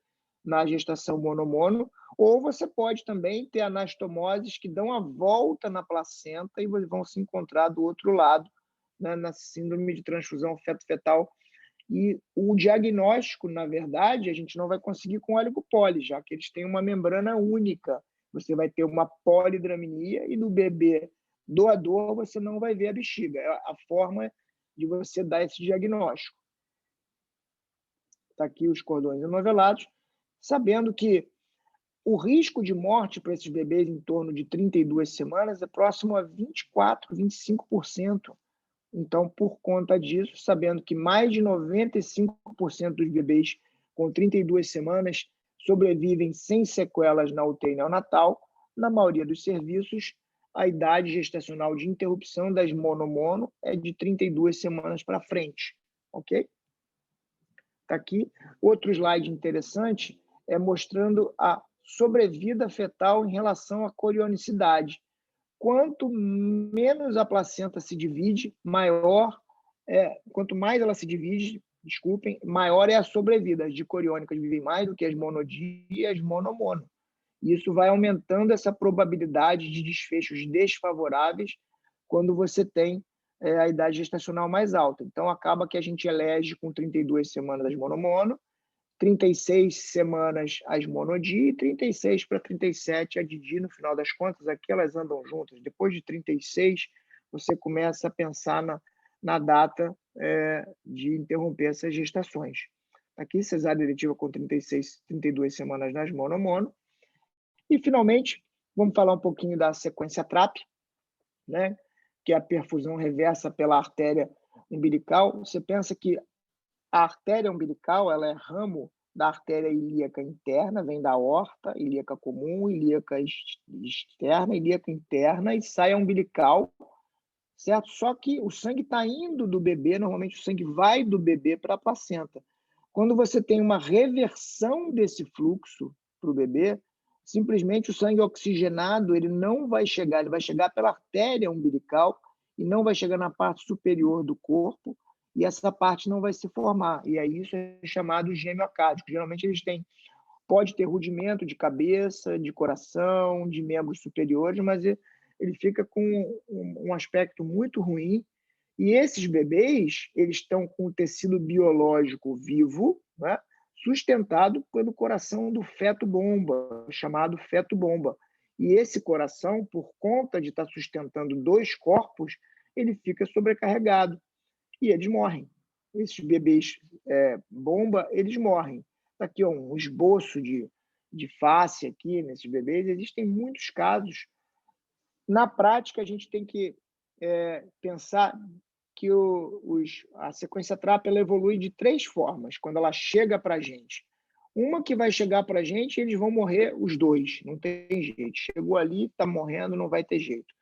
na gestação mono-mono. Ou você pode também ter anastomoses que dão a volta na placenta e vão se encontrar do outro lado, né, na síndrome de transfusão feto-fetal. E o diagnóstico, na verdade, a gente não vai conseguir com oligopoli, já que eles têm uma membrana única. Você vai ter uma polidramnia e no bebê doador você não vai ver a bexiga. É a forma de você dar esse diagnóstico. Está aqui os cordões enovelados, sabendo que o risco de morte para esses bebês em torno de 32 semanas é próximo a 24%, 25%. Então, por conta disso, sabendo que mais de 95% dos bebês com 32 semanas sobrevivem sem sequelas na UTI neonatal, na maioria dos serviços, a idade gestacional de interrupção das mono-mono é de 32 semanas para frente, ok? Está aqui. Outro slide interessante é mostrando a sobrevida fetal em relação à corionicidade. Quanto menos a placenta se divide, quanto mais ela se divide, maior é a sobrevida. As dicoriônicas vivem mais do que as monodi e as mono-mono. Isso vai aumentando essa probabilidade de desfechos desfavoráveis quando você tem a idade gestacional mais alta. Então, acaba que a gente elege com 32 semanas as mono-mono, 36 semanas as monodi e 36 para 37 a didi. No final das contas, aqui elas andam juntas. Depois de 36, você começa a pensar na data de interromper essas gestações. Aqui, cesárea eletiva com 32 semanas nas mono-mono. E, finalmente, vamos falar um pouquinho da sequência TRAP, né? Que é a perfusão reversa pela artéria umbilical. Você pensa que a artéria umbilical ela é ramo da artéria ilíaca interna, vem da aorta, ilíaca comum, ilíaca externa, ilíaca interna, e sai a umbilical, certo? Só que o sangue está indo do bebê, normalmente o sangue vai do bebê para a placenta. Quando você tem uma reversão desse fluxo para o bebê, simplesmente o sangue oxigenado ele não vai chegar, ele vai chegar pela artéria umbilical e não vai chegar na parte superior do corpo, e essa parte não vai se formar. E aí isso é chamado de hemiocárdico. Geralmente eles pode ter rudimento de cabeça, de coração, de membros superiores, mas ele fica com um aspecto muito ruim. E esses bebês, eles estão com o tecido biológico vivo, né, sustentado pelo coração do feto-bomba, chamado feto-bomba. E esse coração, por conta de estar sustentando dois corpos, ele fica sobrecarregado e eles morrem. Esses bebês bomba, eles morrem. Está aqui um esboço de face aqui nesses bebês. Existem muitos casos. Na prática, a gente tem que pensar que a sequência TRAP ela evolui de 3 formas quando ela chega para a gente. Uma que vai chegar para a gente, eles vão morrer os dois, não tem jeito. Chegou ali, está morrendo, não vai ter jeito.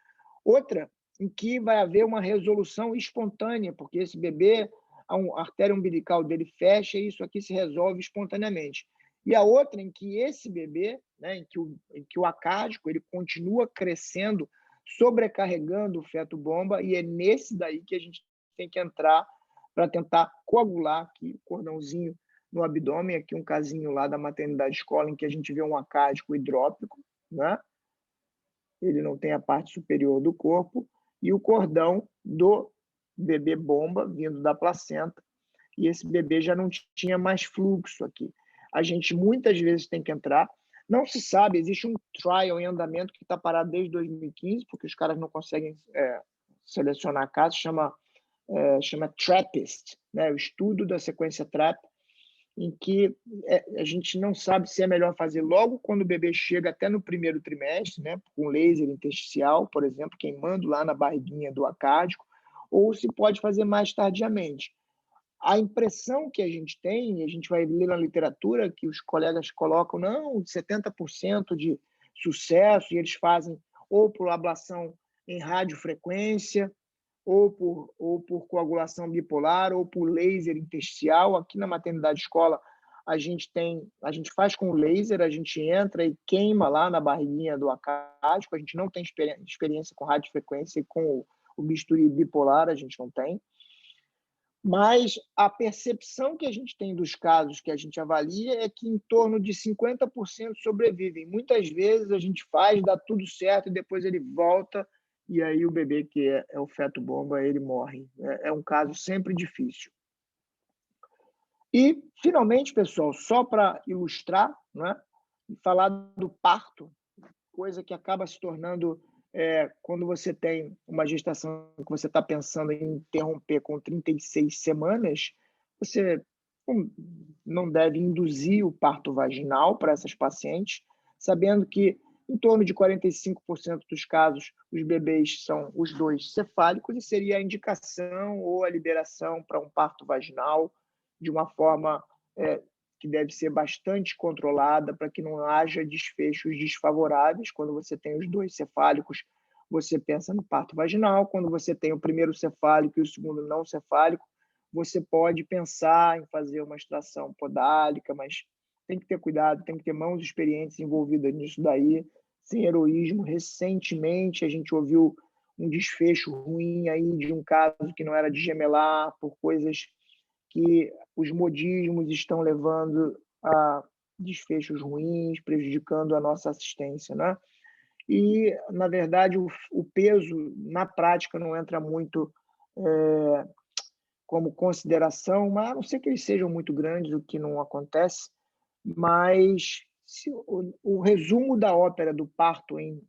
Outra, em que vai haver uma resolução espontânea, porque esse bebê, a artéria umbilical dele fecha e isso aqui se resolve espontaneamente. E a outra, em que esse bebê, né, em que o acárdico ele continua crescendo, sobrecarregando o feto-bomba, e é nesse daí que a gente tem que entrar para tentar coagular aqui o cordãozinho no abdômen. Aqui um casinho lá da maternidade escola em que a gente vê um acárdico hidrópico, né? Ele não tem a parte superior do corpo, e o cordão do bebê bomba vindo da placenta, e esse bebê já não tinha mais fluxo aqui. A gente muitas vezes tem que entrar, não se sabe, existe um trial em andamento que está parado desde 2015, porque os caras não conseguem selecionar casos, chama TRAPPIST, né? O estudo da sequência TRAP, em que a gente não sabe se é melhor fazer logo quando o bebê chega até no primeiro trimestre, né, com laser intersticial, por exemplo, queimando lá na barriguinha do acárdico, ou se pode fazer mais tardiamente. A impressão que a gente tem, e a gente vai ler na literatura, que os colegas colocam, não, 70% de sucesso, e eles fazem ou por ablação em radiofrequência, ou por coagulação bipolar, ou por laser intersticial. Aqui na maternidade escola, a gente faz com laser, a gente entra e queima lá na barriguinha do acárdico, a gente não tem experiência com radiofrequência e com o bisturi bipolar, a gente não tem. Mas a percepção que a gente tem dos casos que a gente avalia é que em torno de 50% sobrevivem. Muitas vezes a gente faz, dá tudo certo, e depois ele volta, e aí o bebê, que é o feto bomba, ele morre. É um caso sempre difícil. E, finalmente, pessoal, só para ilustrar, né, falar do parto, coisa que acaba se tornando, quando você tem uma gestação que você está pensando em interromper com 36 semanas, você não deve induzir o parto vaginal para essas pacientes, sabendo que em torno de 45% dos casos os bebês são os dois cefálicos, e seria a indicação ou a liberação para um parto vaginal de uma forma que deve ser bastante controlada para que não haja desfechos desfavoráveis. Quando você tem os dois cefálicos, você pensa no parto vaginal. Quando você tem o primeiro cefálico e o segundo não cefálico, você pode pensar em fazer uma extração podálica, mas tem que ter cuidado, tem que ter mãos experientes envolvidas nisso daí, sem heroísmo. Recentemente, a gente ouviu um desfecho ruim aí de um caso que não era de gemelar, por coisas que os modismos estão levando a desfechos ruins, prejudicando a nossa assistência, né? E, na verdade, o peso, na prática, não entra muito como consideração, mas a não ser que eles sejam muito grandes, o que não acontece. Mas o resumo da ópera do parto em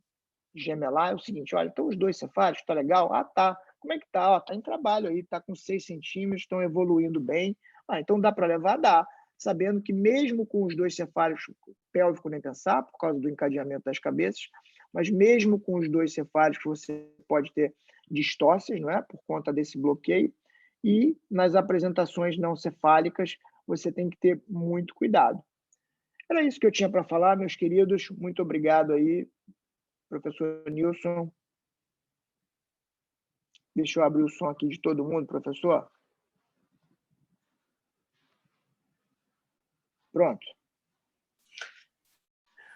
gemelar é o seguinte: olha, então os dois cefálicos, está legal? Ah, tá. Como é que tá? Está em trabalho aí, está com 6 centímetros, estão evoluindo bem. Ah, então dá para levar? Dá. Sabendo que mesmo com os dois cefálicos, pélvico nem pensar, por causa do encadeamento das cabeças, mas mesmo com os dois cefálicos você pode ter distócias, não é? Por conta desse bloqueio. E nas apresentações não cefálicas, você tem que ter muito cuidado. Era isso que eu tinha para falar, meus queridos. Muito obrigado aí, professor Nilson. Deixa eu abrir o som aqui de todo mundo, professor. Pronto.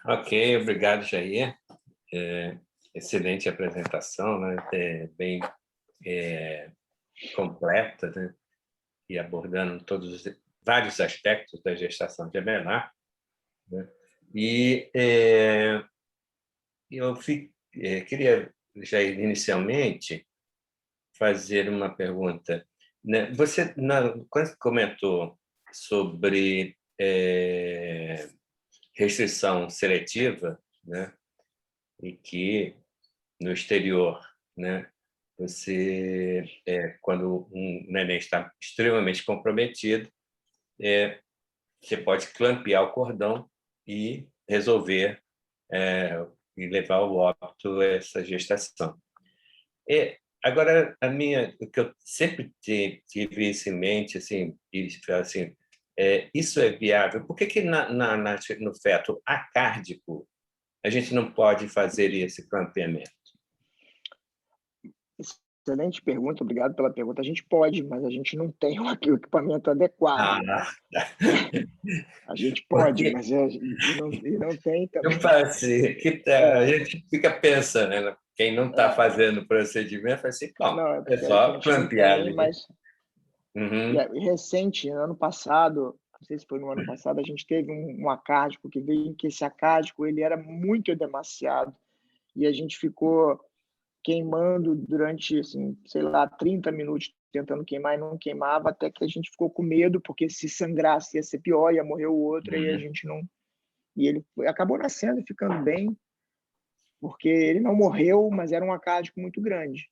Ok, obrigado, Jair. Excelente apresentação, né? Bem completa, né? E abordando vários aspectos da gestação gemelar, né? E eu queria, Jair, inicialmente, fazer uma pergunta, né? Você, quando comentou sobre restrição seletiva, né? E que no exterior, né? Você, quando um neném está extremamente comprometido, você pode clampear o cordão e resolver e levar ao óbito essa gestação. Agora, o que eu sempre tive isso em mente, assim, isso é viável? Por que no feto acárdico a gente não pode fazer esse clampeamento? Excelente pergunta, obrigado pela pergunta. A gente pode, mas a gente não tem o equipamento adequado. A gente pode, mas não tem também. Eu falo assim, a gente fica pensando, né? Quem não está fazendo o procedimento, fala assim, bom, é só clampear ali. Mas recente, ano passado, não sei se foi no ano passado, a gente teve um acárdico que veio, que esse acárdico ele era muito demasiado, e a gente ficou queimando durante, assim, sei lá, 30 minutos, tentando queimar e não queimava, até que a gente ficou com medo, porque se sangrasse ia ser pior, ia morrer o outro, e a gente não... E ele acabou nascendo e ficando bem, porque ele não morreu, mas era um acádico muito grande,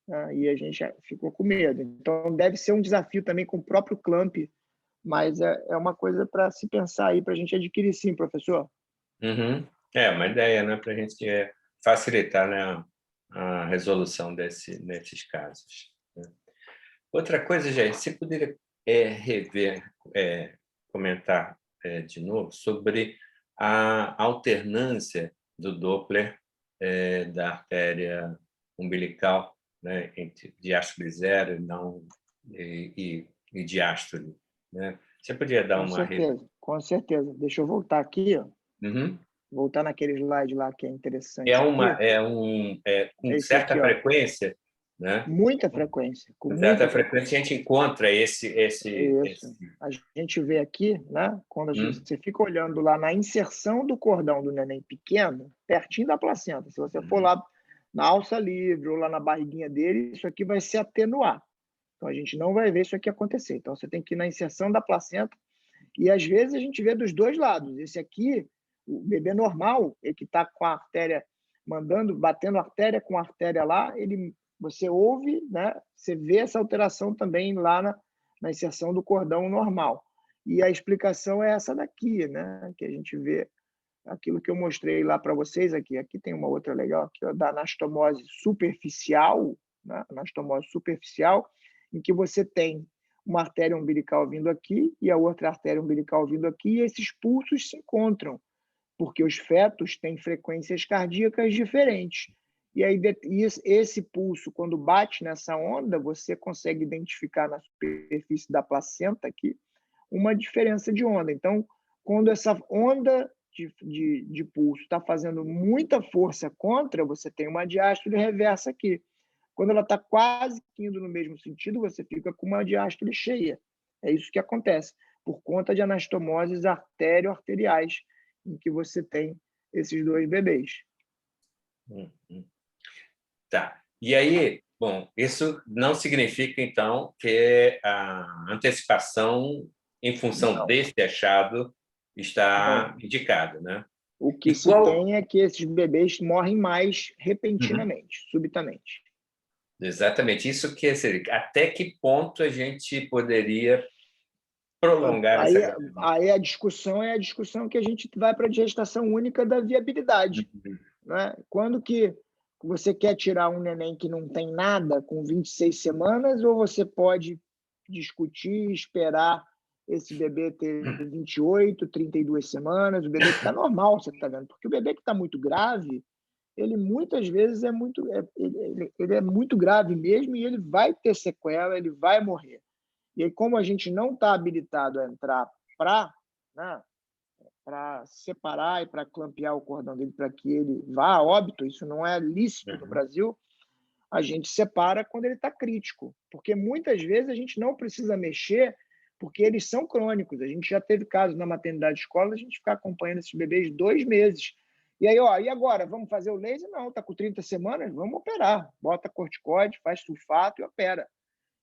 né? E a gente ficou com medo. Então, deve ser um desafio também com o próprio clamp, mas é uma coisa para se pensar aí, para a gente adquirir sim, professor. Uhum. É uma ideia, né, para a gente facilitar, né, a resolução nesses casos, né? Outra coisa, Jair, você poderia comentar de novo sobre a alternância do Doppler da artéria umbilical, né, entre diástole zero e não e diástole, né? Você podia dar Com uma... certeza, com certeza. Deixa eu voltar aqui, ó. Uhum. Voltar naquele slide lá que é interessante aqui. Com Esse certa aqui, ó. frequência, né? Muita frequência, com Com muita certa frequência. frequência a gente encontra Isso. A gente vê aqui, né? Quando você fica olhando lá na inserção do cordão do neném pequeno, pertinho da placenta, se você for lá na alça livre ou lá na barriguinha dele, isso aqui vai se atenuar. Então, a gente não vai ver isso aqui acontecer. Então, você tem que ir na inserção da placenta e, às vezes, a gente vê dos dois lados. Esse aqui, o bebê normal, ele que está com a artéria batendo artéria com artéria lá, você ouve, né? Você vê essa alteração também lá na inserção do cordão normal. E a explicação é essa daqui, né? Que a gente vê aquilo que eu mostrei lá para vocês aqui. Aqui tem uma outra legal, aqui, ó, da anastomose superficial, né? Anastomose superficial, em que você tem uma artéria umbilical vindo aqui e a outra artéria umbilical vindo aqui, e esses pulsos se encontram, porque os fetos têm frequências cardíacas diferentes. E aí, esse pulso, quando bate nessa onda, você consegue identificar na superfície da placenta aqui uma diferença de onda. Então, quando essa onda de pulso está fazendo muita força contra, você tem uma diástole reversa aqui. Quando ela está quase indo no mesmo sentido, você fica com uma diástole cheia. É isso que acontece, por conta de anastomoses artério-arteriais, em que você tem esses dois bebês. Tá. E aí, bom, isso não significa, então, que a antecipação em função desse achado está indicada, né? O que se tem é que esses bebês morrem mais repentinamente, subitamente. Exatamente. Isso quer dizer, até que ponto a gente poderia prolongar essa gravidez? Aí a discussão que a gente vai para a gestação única da viabilidade, né? Quando que você quer tirar um neném que não tem nada com 26 semanas, ou você pode discutir, esperar esse bebê ter 28, 32 semanas, o bebê que está normal, você está vendo? Porque o bebê que está muito grave, ele muitas vezes ele é muito grave mesmo e ele vai ter sequela, ele vai morrer. E aí, como a gente não está habilitado a entrar para, né, para separar e para clampear o cordão dele para que ele vá a óbito, isso não é lícito no Brasil, a gente separa quando ele está crítico, porque muitas vezes a gente não precisa mexer porque eles são crônicos. A gente já teve casos na maternidade escola, a gente ficar acompanhando esses bebês 2 meses. E aí, ó, e agora? Vamos fazer o laser? Não, está com 30 semanas, vamos operar. Bota corticoide, faz sulfato e opera.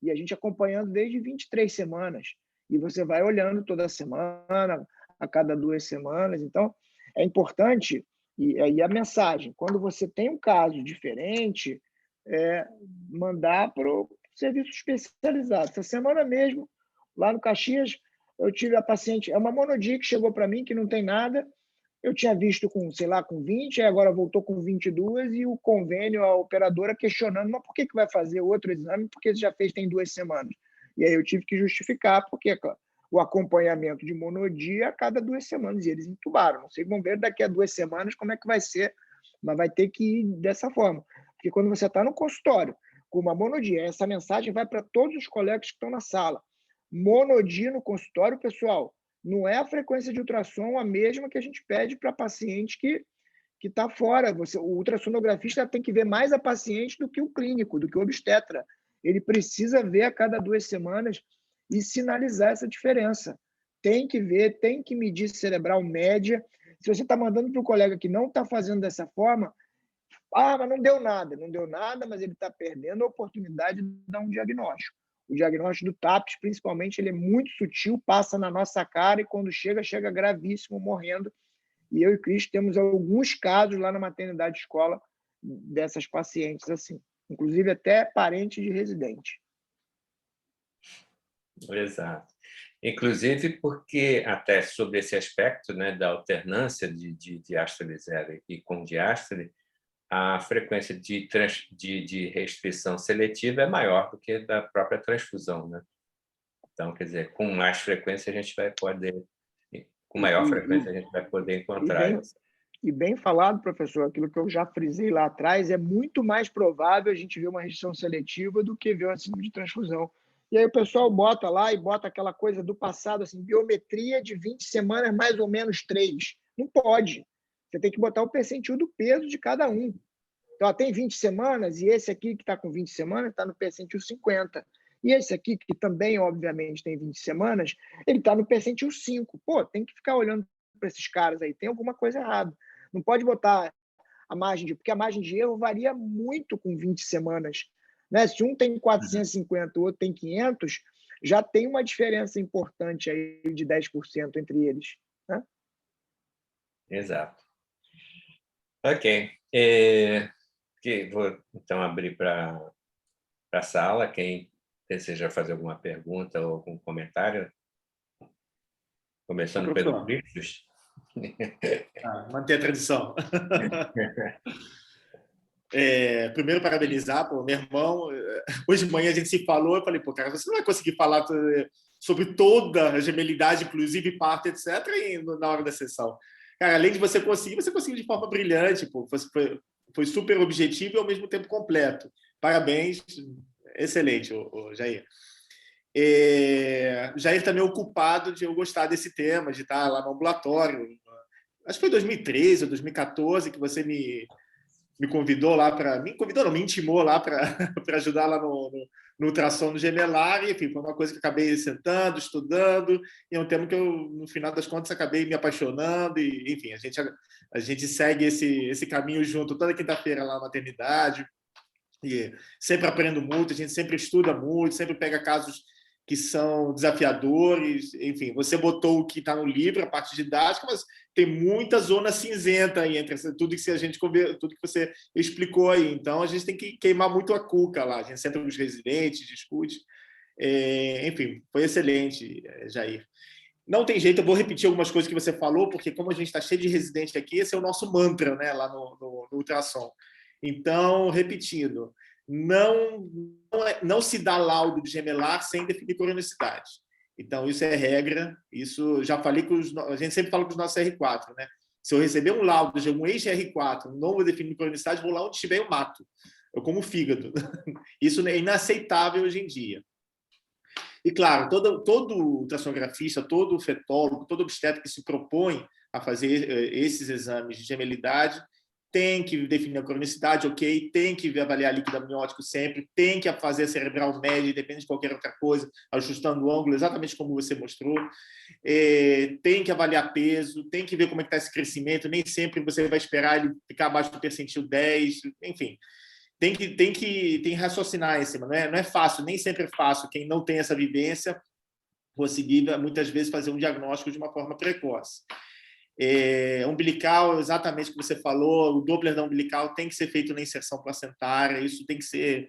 E a gente acompanhando desde 23 semanas. E você vai olhando toda semana, a cada 2 semanas. Então, é importante, e aí a mensagem, quando você tem um caso diferente, mandar para o serviço especializado. Essa semana mesmo, lá no Caxias, eu tive a paciente, é uma monodi que chegou para mim, que não tem nada, eu tinha visto com, sei lá, com 20, aí agora voltou com 22, e o convênio, a operadora questionando, mas por que vai fazer outro exame? Porque já fez tem 2 semanas. E aí eu tive que justificar, porque o acompanhamento de monodia a cada 2 semanas, e eles entubaram. Não sei, vamos ver daqui a 2 semanas como é que vai ser, mas vai ter que ir dessa forma. Porque quando você está no consultório com uma monodia, essa mensagem vai para todos os colegas que estão na sala. Monodia no consultório, pessoal, não é a frequência de ultrassom a mesma que a gente pede para paciente que está fora. O ultrassonografista tem que ver mais a paciente do que o clínico, do que o obstetra. Ele precisa ver a cada 2 semanas e sinalizar essa diferença. Tem que ver, tem que medir cerebral média. Se você está mandando para o colega que não está fazendo dessa forma, mas não deu nada. Não deu nada, mas ele está perdendo a oportunidade de dar um diagnóstico. O diagnóstico do TAPS, principalmente, ele é muito sutil, passa na nossa cara e quando chega gravíssimo, morrendo. E eu e o Cris temos alguns casos lá na maternidade escola dessas pacientes assim, inclusive até parente de residente. Exato. Inclusive porque, até sobre esse aspecto, né, da alternância de diástole zero e com diástole, a frequência de restrição seletiva é maior do que da própria transfusão, né? Então, quer dizer, com mais frequência a gente vai poder, com maior frequência a gente vai poder encontrar isso. E bem falado, professor, aquilo que eu já frisei lá atrás, é muito mais provável a gente ver uma restrição seletiva do que ver uma síndrome de transfusão. E aí o pessoal bota lá e bota aquela coisa do passado, assim, biometria de 20 semanas, mais ou menos 3. Não pode. Você tem que botar o percentil do peso de cada um. Então, tem 20 semanas, e esse aqui que está com 20 semanas está no percentil 50. E esse aqui, que também, obviamente, tem 20 semanas, ele está no percentil 5. Pô, tem que ficar olhando para esses caras aí, tem alguma coisa errada. Não pode botar a margem porque a margem de erro varia muito com 20 semanas. Né? Se um tem 450, o outro tem 500, já tem uma diferença importante aí de 10% entre eles. Né? Exato. Ok. Vou, então, abrir para a sala. Quem deseja fazer alguma pergunta ou algum comentário? Começando pelo Cris. Manter a tradição. Primeiro, parabenizar, pô, meu irmão. Hoje de manhã a gente se falou, eu falei, pô, cara, você não vai conseguir falar sobre toda a gemelidade, inclusive parto, etc., na hora da sessão. Cara, além de você conseguiu de forma brilhante, pô, foi super objetivo e ao mesmo tempo completo. Parabéns, excelente, Jair. Jair também é ocupado de eu gostar desse tema, de estar lá no ambulatório. Acho que foi 2013 ou 2014 que você me convidou lá para... Me convidou, não, me intimou lá para ajudar lá no ultrassom no gemelar. E, enfim, foi uma coisa que acabei sentando, estudando, e é um tema que eu, no final das contas, acabei me apaixonando. E, enfim, a gente segue esse caminho junto toda quinta-feira lá na maternidade. E sempre aprendo muito, a gente sempre estuda muito, sempre pega casos que são desafiadores. Enfim, você botou o que está no livro, a parte didática, mas tem muita zona cinzenta aí entre tudo que você explicou aí. Então, a gente tem que queimar muito a cuca lá. A gente senta com os residentes, discute. Enfim, foi excelente, Jair. Não tem jeito, eu vou repetir algumas coisas que você falou, porque como a gente está cheio de residente aqui, esse é o nosso mantra, né, lá no ultrassom. Então, repetindo, não se dá laudo de gemelar sem definir cronicidade. Então, isso é regra. Isso já falei a gente sempre fala com os nossos R4, né? Se eu receber um laudo de um ex-R4, não vou definir cronicidade, vou lá onde estiver eu mato. Eu como fígado. Isso é inaceitável hoje em dia. E, claro, todo ultrassonografista, todo fetólogo, todo obstetra que se propõe a fazer esses exames de gemelidade tem que definir a cronicidade, ok, tem que avaliar líquido amniótico sempre, tem que fazer a cerebral média, depende de qualquer outra coisa, ajustando o ângulo, exatamente como você mostrou. Tem que avaliar peso, tem que ver como é que está esse crescimento, nem sempre você vai esperar ele ficar abaixo do percentil 10, enfim. Tem que raciocinar em cima, não é fácil, nem sempre é fácil, quem não tem essa vivência, conseguir, muitas vezes, fazer um diagnóstico de uma forma precoce. Umbilical, exatamente o que você falou, o Doppler da umbilical tem que ser feito na inserção placentária, isso tem que ser...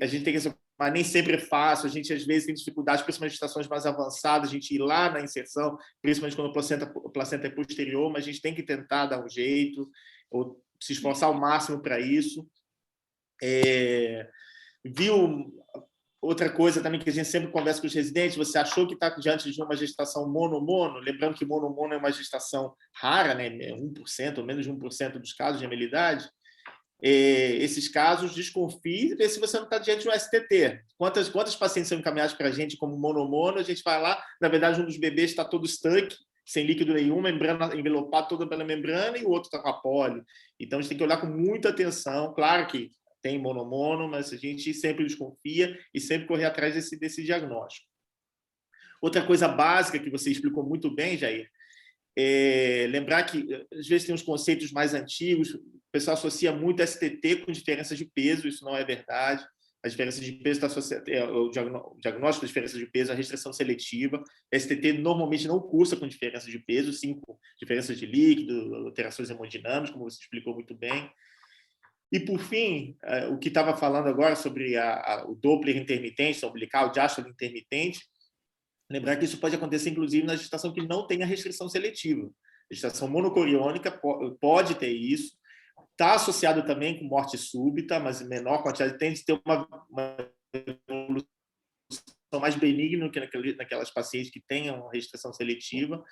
a gente tem que... Mas nem sempre é fácil, a gente às vezes tem dificuldade, principalmente em estações mais avançadas, a gente ir lá na inserção, principalmente quando a placenta é posterior, mas a gente tem que tentar dar um jeito, ou se esforçar ao máximo para isso. Viu outra coisa também que a gente sempre conversa com os residentes, você achou que está diante de uma gestação mono-mono, lembrando que mono-mono é uma gestação rara, né? 1% ou menos de 1% dos casos de gemelidade. Esses casos, desconfie e vê se você não está diante de um STT. Quantas pacientes são encaminhadas para a gente como mono-mono, a gente vai lá, na verdade um dos bebês está todo stuck, sem líquido nenhum, membrana envelopado toda pela membrana, e o outro está com a pólio. Então a gente tem que olhar com muita atenção, claro que tem mono-mono, mas a gente sempre desconfia e sempre correr atrás desse diagnóstico. Outra coisa básica que você explicou muito bem, Jair, lembrar que às vezes tem uns conceitos mais antigos, pessoal associa muito STT com diferença de peso, isso não é verdade. A diferença de peso está associada, o diagnóstico da diferença de peso, a restrição seletiva. STT normalmente não cursa com diferença de peso, sim com diferença de líquido, alterações hemodinâmicas, como você explicou muito bem. E, por fim, o que estava falando agora sobre o Doppler intermitente, umbilical, o diástole intermitente, lembrar que isso pode acontecer, inclusive, na gestação que não tenha restrição seletiva. A gestação monocoriônica pode ter isso. Está associado também com morte súbita, mas em menor quantidade. Tem de ter uma evolução mais benigna que naquelas pacientes que tenham restrição seletiva.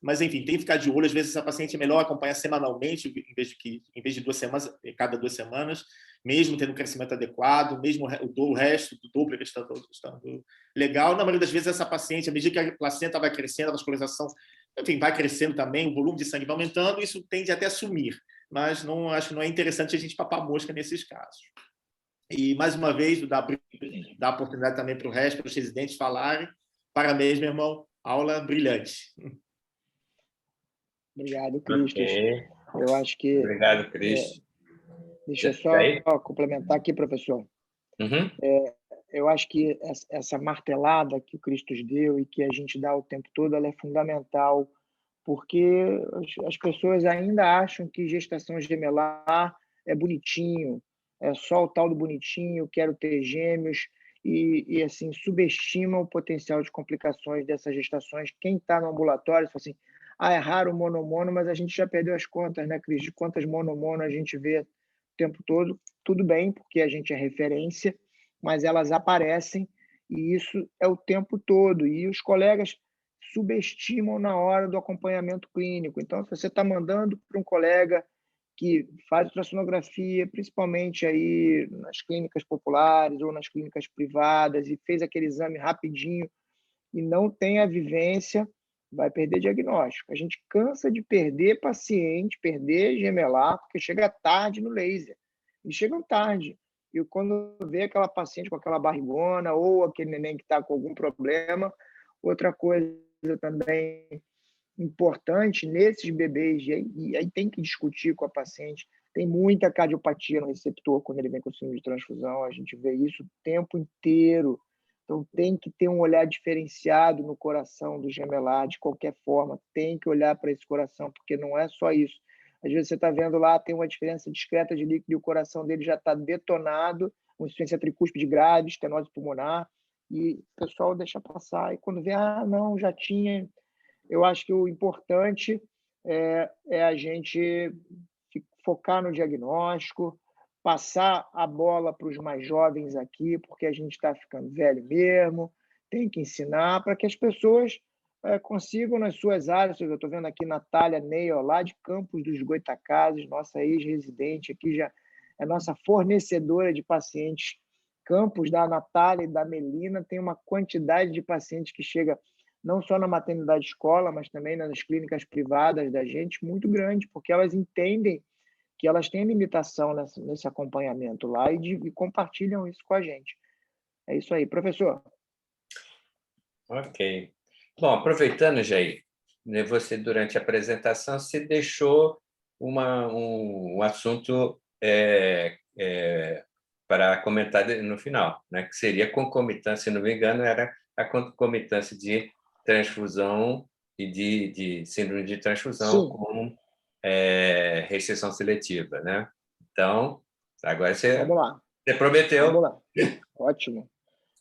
Mas, enfim, tem que ficar de olho. Às vezes, essa paciente é melhor acompanhar semanalmente, em vez de 2 semanas, cada 2 semanas, mesmo tendo um crescimento adequado, mesmo o resto do Doppler estando legal. Na maioria das vezes, essa paciente, à medida que a placenta vai crescendo, a vascularização, enfim, vai crescendo também, o volume de sangue vai aumentando, isso tende até a sumir. Mas acho que não é interessante a gente papar mosca nesses casos. E, mais uma vez, dar oportunidade também para o resto, para os residentes falarem. Parabéns, meu irmão. Aula brilhante. Obrigado, Cristos. Okay. Eu acho que... Obrigado, Cristos. Deixa eu só complementar aqui, professor. Uhum. Eu acho que essa martelada que o Cristos deu e que a gente dá o tempo todo, ela é fundamental, porque as pessoas ainda acham que gestação gemelar é bonitinho, é só o tal do bonitinho, quero ter gêmeos, e assim, subestimam o potencial de complicações dessas gestações. Quem está no ambulatório fala assim, é raro o monomono, mas a gente já perdeu as contas, né, Cris? De quantas monomono a gente vê o tempo todo. Tudo bem, porque a gente é referência, mas elas aparecem, e isso é o tempo todo. E os colegas subestimam na hora do acompanhamento clínico. Então, se você está mandando para um colega que faz ultrassonografia, principalmente aí nas clínicas populares ou nas clínicas privadas, e fez aquele exame rapidinho e não tem a vivência, vai perder diagnóstico. A gente cansa de perder paciente, perder gemelar, porque chega tarde no laser. Eles chegam tarde. E quando vê aquela paciente com aquela barrigona ou aquele neném que está com algum problema, outra coisa também importante nesses bebês, e aí tem que discutir com a paciente, tem muita cardiopatia no receptor quando ele vem com síndrome de transfusão, a gente vê isso o tempo inteiro. Então, tem que ter um olhar diferenciado no coração do gemelar, de qualquer forma, tem que olhar para esse coração, porque não é só isso. Às vezes você está vendo lá, tem uma diferença discreta de líquido e o coração dele já está detonado, uma insuficiência tricúspide grave, estenose pulmonar, e o pessoal deixa passar. E quando vê, não, já tinha... Eu acho que o importante é a gente focar no diagnóstico, passar a bola para os mais jovens aqui, porque a gente está ficando velho mesmo, tem que ensinar para que as pessoas consigam nas suas áreas. Eu estou vendo aqui Natália Neio, lá de Campos dos Goitacazes, nossa ex-residente aqui, já é nossa fornecedora de pacientes. Campos da Natália e da Melina tem uma quantidade de pacientes que chega não só na maternidade escola, mas também nas clínicas privadas da gente, muito grande, porque elas entendem que elas têm limitação nesse acompanhamento lá e compartilham isso com a gente. É isso aí. Professor. Ok. Bom, aproveitando, Jair, você, durante a apresentação, se deixou um assunto para comentar no final, né? Que seria concomitância, se não me engano, era a concomitância de transfusão e de síndrome de transfusão. Sim. Com restrição seletiva, né? Então, agora você prometeu. Vamos lá. Ótimo.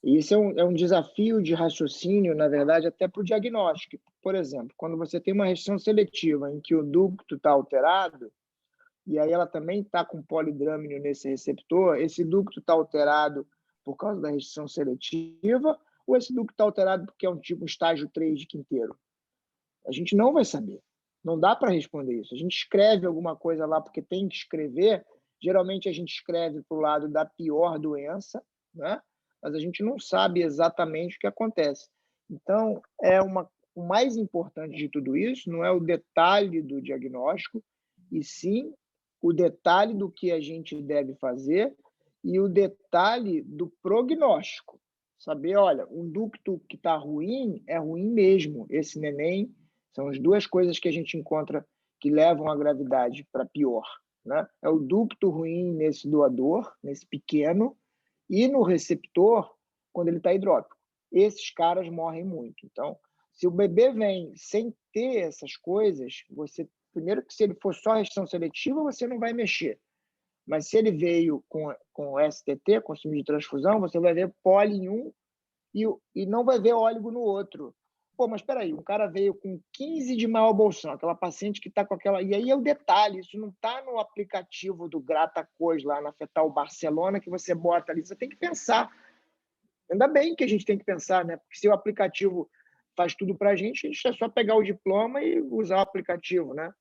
E isso é um desafio de raciocínio, na verdade, até para o diagnóstico. Por exemplo, quando você tem uma restrição seletiva em que o ducto está alterado, e aí ela também está com polidrâmino nesse receptor, esse ducto está alterado por causa da restrição seletiva, ou esse ducto está alterado porque é um estágio 3 de quinteiro? A gente não vai saber. Não dá para responder isso. A gente escreve alguma coisa lá porque tem que escrever. Geralmente a gente escreve para o lado da pior doença, né? Mas a gente não sabe exatamente o que acontece. Então, o mais importante de tudo isso não é o detalhe do diagnóstico, e sim o detalhe do que a gente deve fazer e o detalhe do prognóstico. Saber, olha, um ducto que está ruim é ruim mesmo. Esse neném, são as duas coisas que a gente encontra que levam a gravidade para pior, né? É o ducto ruim nesse doador, nesse pequeno, e no receptor, quando ele está hidrópico. Esses caras morrem muito. Então, se o bebê vem sem ter essas coisas, primeiro que se ele for só restrição seletiva, você não vai mexer. Mas se ele veio com STT, com síndrome de transfusão, você vai ver poli em um e não vai ver óligo no outro. Pô, mas espera aí, um cara veio com 15 de maior bolsão, aquela paciente que está com aquela... E aí é o detalhe, isso não está no aplicativo do GrataCois lá na Fetal Barcelona que você bota ali, você tem que pensar. Ainda bem que a gente tem que pensar, né? Porque se o aplicativo faz tudo para a gente é só pegar o diploma e usar o aplicativo, né?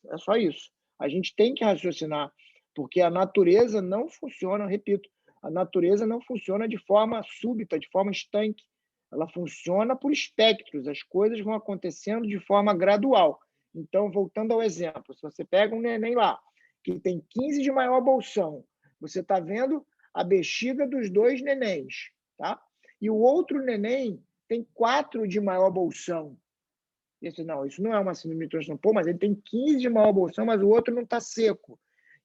É só isso. A gente tem que raciocinar, porque a natureza não funciona, repito, a natureza não funciona de forma súbita, de forma estanque. Ela funciona por espectros, as coisas vão acontecendo de forma gradual. Então, voltando ao exemplo, se você pega um neném lá, que tem 15 de maior bolsão, você está vendo a bexiga dos 2 nenéns, tá? E o outro neném tem 4 de maior bolsão. Isso não é uma síndrome de transfusão. Pô, mas ele tem 15 de maior bolsão, mas o outro não está seco.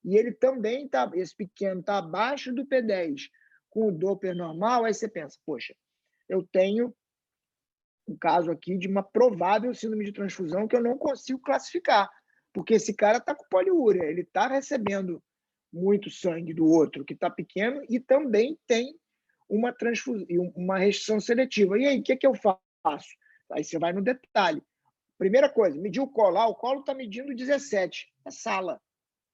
E ele também está, esse pequeno está abaixo do P10, com o Doppler normal, aí você pensa, poxa, eu tenho um caso aqui de uma provável síndrome de transfusão que eu não consigo classificar, porque esse cara está com poliúria, ele está recebendo muito sangue do outro, que está pequeno, e também tem uma restrição seletiva. E aí, o que eu faço? Aí você vai no detalhe. Primeira coisa, medir o colo. O colo está medindo 17. É sala.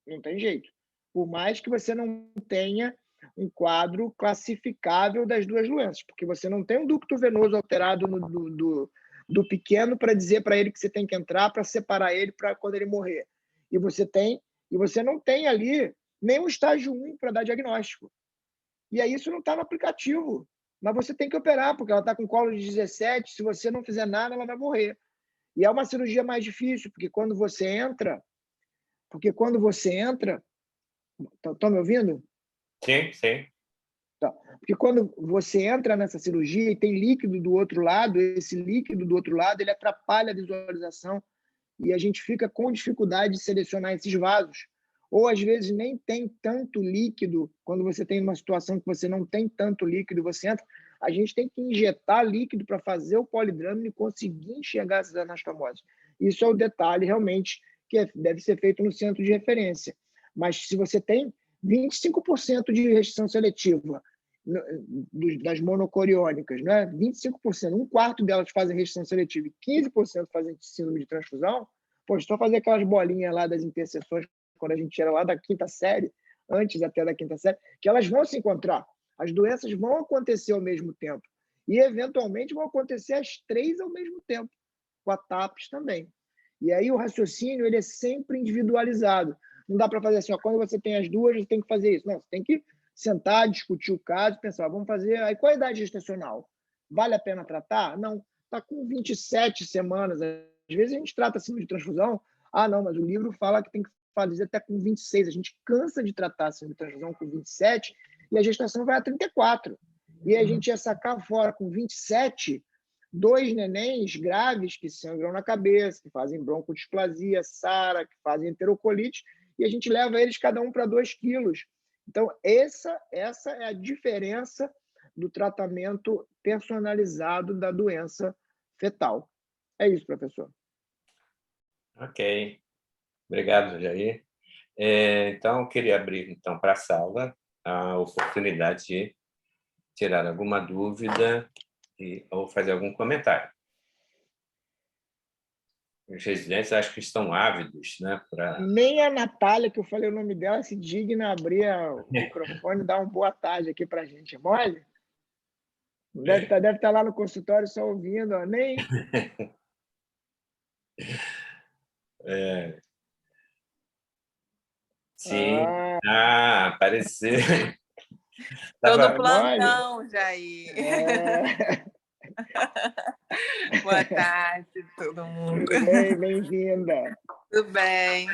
Não tem jeito. Por mais que você não tenha um quadro classificável das 2 doenças, porque você não tem um ducto venoso alterado do pequeno para dizer para ele que você tem que entrar para separar ele para quando ele morrer. E você não tem ali nem um estágio 1 para dar diagnóstico. E aí isso não está no aplicativo. Mas você tem que operar, porque ela está com colo de 17, se você não fizer nada, ela vai morrer. E é uma cirurgia mais difícil, porque quando você entra... Estão me ouvindo? Sim, sim. Tá. Porque quando você entra nessa cirurgia e tem líquido do outro lado, esse líquido do outro lado ele atrapalha a visualização e a gente fica com dificuldade de selecionar esses vasos. Ou, às vezes, nem tem tanto líquido, quando você tem uma situação que você não tem tanto líquido, você entra, a gente tem que injetar líquido para fazer o polidrâmino e conseguir enxergar essas anastomoses. Isso é o detalhe, realmente, que deve ser feito no centro de referência. Mas se você tem 25% de restrição seletiva das monocoriônicas, né? 25%, um quarto delas fazem restrição seletiva e 15% fazem síndrome de transfusão, pô, só fazer aquelas bolinhas lá das interseções, quando a gente era lá da 5ª série, antes até da 5ª série, que elas vão se encontrar. As doenças vão acontecer ao mesmo tempo. E, eventualmente, vão acontecer as 3 ao mesmo tempo, com a TAPS também. E aí o raciocínio ele é sempre individualizado. Não dá para fazer assim, ó, quando você tem as 2, você tem que fazer isso. Não, você tem que sentar, discutir o caso, pensar, vamos fazer... Aí, qual a idade gestacional? Vale a pena tratar? Não, está com 27 semanas. Às vezes a gente trata síndrome de transfusão, não, mas o livro fala que tem que fazer até com 26. A gente cansa de tratar síndrome de transfusão com 27 e a gestação vai a 34. E a gente ia sacar fora com 27... 2 nenéns graves que sangram na cabeça, que fazem broncodisplasia, SARA, que fazem enterocolite, e a gente leva eles cada um para 2 quilos. Então, essa é a diferença do tratamento personalizado da doença fetal. É isso, professor. Ok. Obrigado, Jair. Então, eu queria abrir para a sala a oportunidade de tirar alguma dúvida ou fazer algum comentário. Os residentes acho que estão ávidos, né? Nem a Natália, que eu falei o nome dela, se digna a abrir o microfone e dar uma boa tarde aqui para a gente. Mole? Deve estar lá no consultório só ouvindo. Ó. Nem... Sim. Apareceu. Estou no plantão, Jair. Boa tarde, todo mundo. Tudo bem? Bem-vinda. Tudo bem.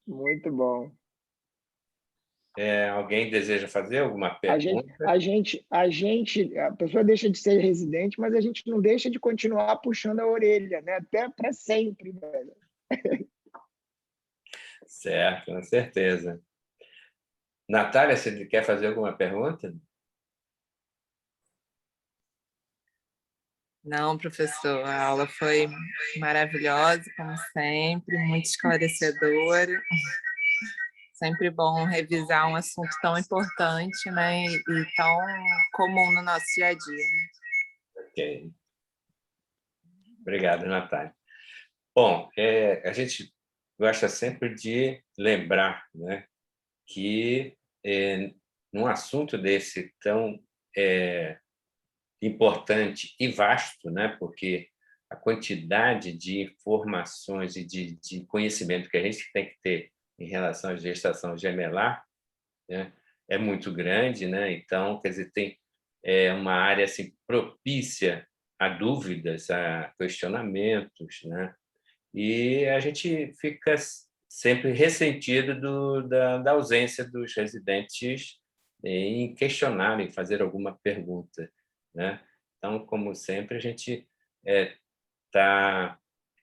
Muito bom. Alguém deseja fazer alguma pergunta? A pessoa deixa de ser residente, mas a gente não deixa de continuar puxando a orelha, né? Até para sempre, velho. Certo, com certeza. Natália, você quer fazer alguma pergunta? Não, professor, a aula foi maravilhosa, como sempre, muito esclarecedora. Sempre bom revisar um assunto tão importante, né, e tão comum no nosso dia a dia, né? Ok. Obrigado, Natália. Bom, a gente gosta sempre de lembrar, né, que num assunto desse tão importante e vasto, né, porque a quantidade de informações e de conhecimento que a gente tem que ter em relação à gestação gemelar, né, é muito grande, né? Então, quer dizer, tem uma área assim propícia a dúvidas, a questionamentos, né? E a gente fica sempre ressentido da ausência dos residentes em questionar, em fazer alguma pergunta, né? Então, como sempre, a gente está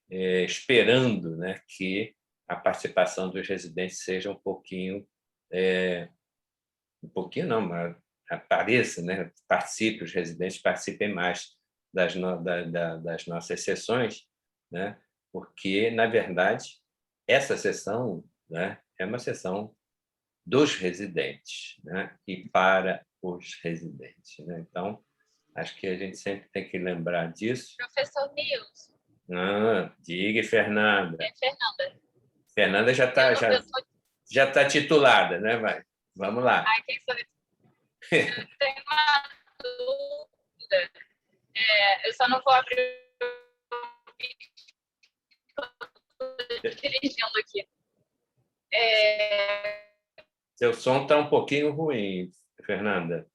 esperando, né, que a participação dos residentes seja um pouquinho não, mas apareça, né? Participe, os residentes participem mais das nossas sessões, né? Porque, na verdade, essa sessão, né, é uma sessão dos residentes, né? E para os residentes, né? Então, acho que a gente sempre tem que lembrar disso. Professor Nilson. Diga, Fernanda. Fernanda. Fernanda já tá titulada, né? Vamos lá. Ai, quem sou eu? Eu tenho uma dúvida. Eu só não vou abrir o vídeo dirigindo aqui. Seu som está um pouquinho ruim, Fernanda.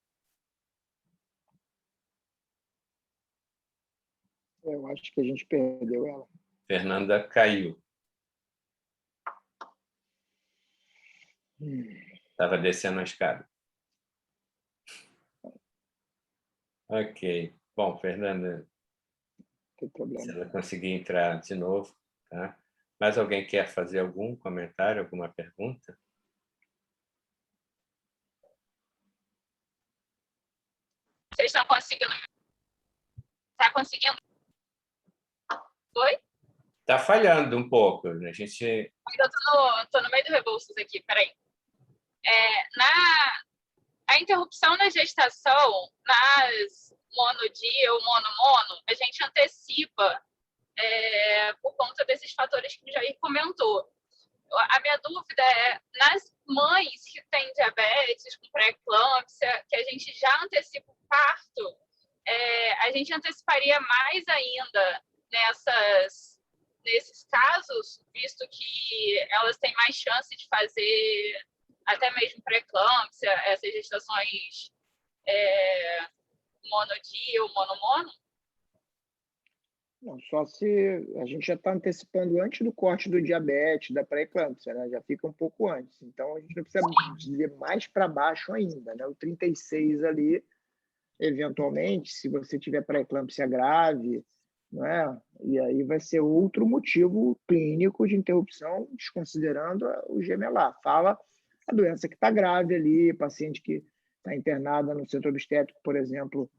Eu acho que a gente perdeu ela. Fernanda caiu. Estava descendo a escada. Ok. Bom, Fernanda, Não tem problema. se ela conseguir entrar de novo, tá? Mais alguém quer fazer algum comentário, alguma pergunta? Vocês estão conseguindo? Está conseguindo? Oi? Está falhando um pouco. A gente... Eu estou no meio do Rebouças aqui, peraí. A interrupção na gestação, nas monodia ou mono-mono, a gente antecipa por conta desses fatores que o Jair comentou. A minha dúvida é, nas mães que têm diabetes, com pré-eclâmpsia, que a gente já antecipa o parto, a gente anteciparia mais ainda nesses casos, visto que elas têm mais chance de fazer até mesmo pré-eclâmpsia, essas gestações monodia ou mono-mono? Não, só se a gente já está antecipando antes do corte do diabetes, da pré-eclâmpsia, né? Já fica um pouco antes. Então, a gente não precisa dizer mais para baixo ainda, né? O 36 ali, eventualmente, se você tiver pré-eclâmpsia grave, não é? E aí vai ser outro motivo clínico de interrupção, desconsiderando o gemelar. Fala a doença que está grave ali, paciente que está internada no centro obstétrico, por exemplo,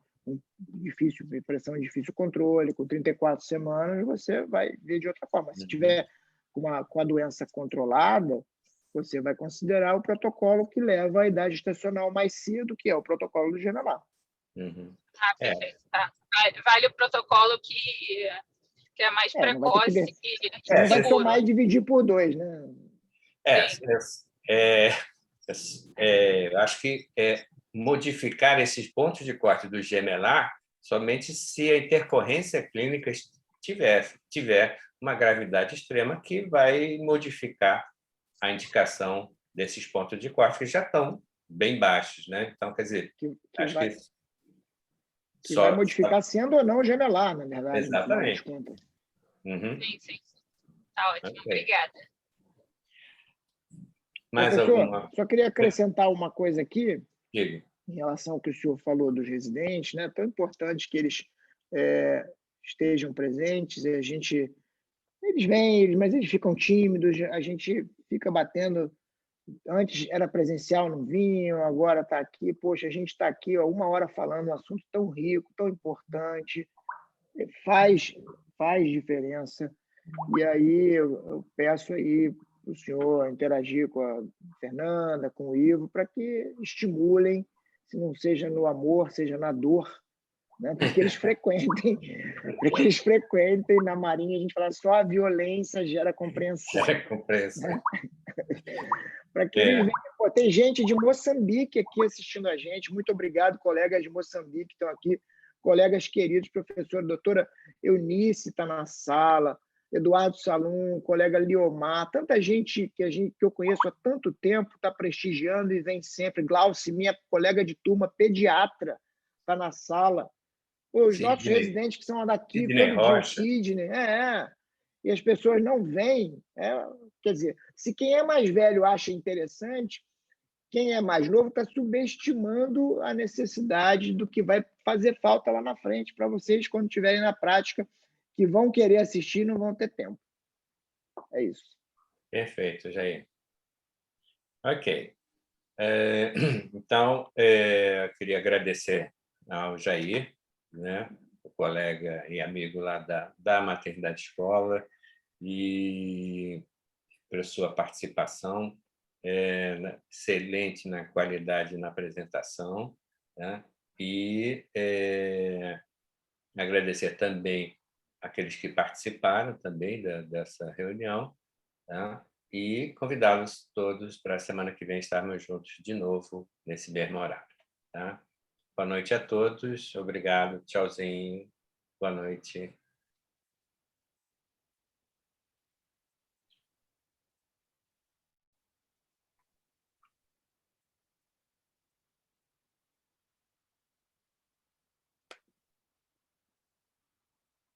pressão de difícil controle, com 34 semanas, você vai ver de outra forma. Se tiver com a doença controlada, você vai considerar o protocolo que leva à idade gestacional mais cedo, que é o protocolo do gemelar. Uhum. Perfeito. Tá. Vale o protocolo que é mais precoce e não vai somar e dividir por 2, né? Acho que modificar esses pontos de corte do gemelar somente se a intercorrência clínica tiver uma gravidade extrema que vai modificar a indicação desses pontos de corte que já estão bem baixos, né? Então, quer dizer, acho que vai modificar sendo ou não gemelar, na verdade. Exatamente. Uhum. Sim. Tá ótimo. Okay. Obrigada. Professor, só queria acrescentar uma coisa aqui. Diga. Em relação ao que o senhor falou dos residentes, né? Tão importante que eles estejam presentes e a gente Eles vêm, mas eles ficam tímidos, a gente fica batendo. Antes era presencial, não vinham, agora está aqui. Poxa, a gente está aqui, ó, 1 hora falando um assunto tão rico, tão importante, faz diferença. E aí eu peço aí para o senhor interagir com a Fernanda, com o Ivo, para que estimulem, se não seja no amor, seja na dor, né? Para que eles frequentem na Marinha. A gente fala só a violência gera compreensão. Gera compreensão. Né? Para que eles venham. Pô, tem gente de Moçambique aqui assistindo a gente. Muito obrigado, colegas de Moçambique que estão aqui, colegas queridos, professora doutora Eunice está na sala, Eduardo Salum, colega Liomar, tanta gente que eu conheço há tanto tempo está prestigiando e vem sempre. Glauci, minha colega de turma, pediatra, está na sala. Os nossos residentes que são daqui, Sidney todo dia, o Rocha. Sidney, e as pessoas não vêm. Quer dizer, se quem é mais velho acha interessante, quem é mais novo está subestimando a necessidade do que vai fazer falta lá na frente para vocês, quando estiverem na prática, que vão querer assistir e não vão ter tempo. É isso. Perfeito, Jair. Ok. Então, eu queria agradecer ao Jair, né, o colega e amigo lá da Maternidade Escola, e pela sua participação excelente na qualidade na apresentação, né? E agradecer também aqueles que participaram também dessa reunião, tá? E convidá-los todos para a semana que vem estarmos juntos de novo nesse mesmo horário. Tá? Boa noite a todos, obrigado, tchauzinho, boa noite.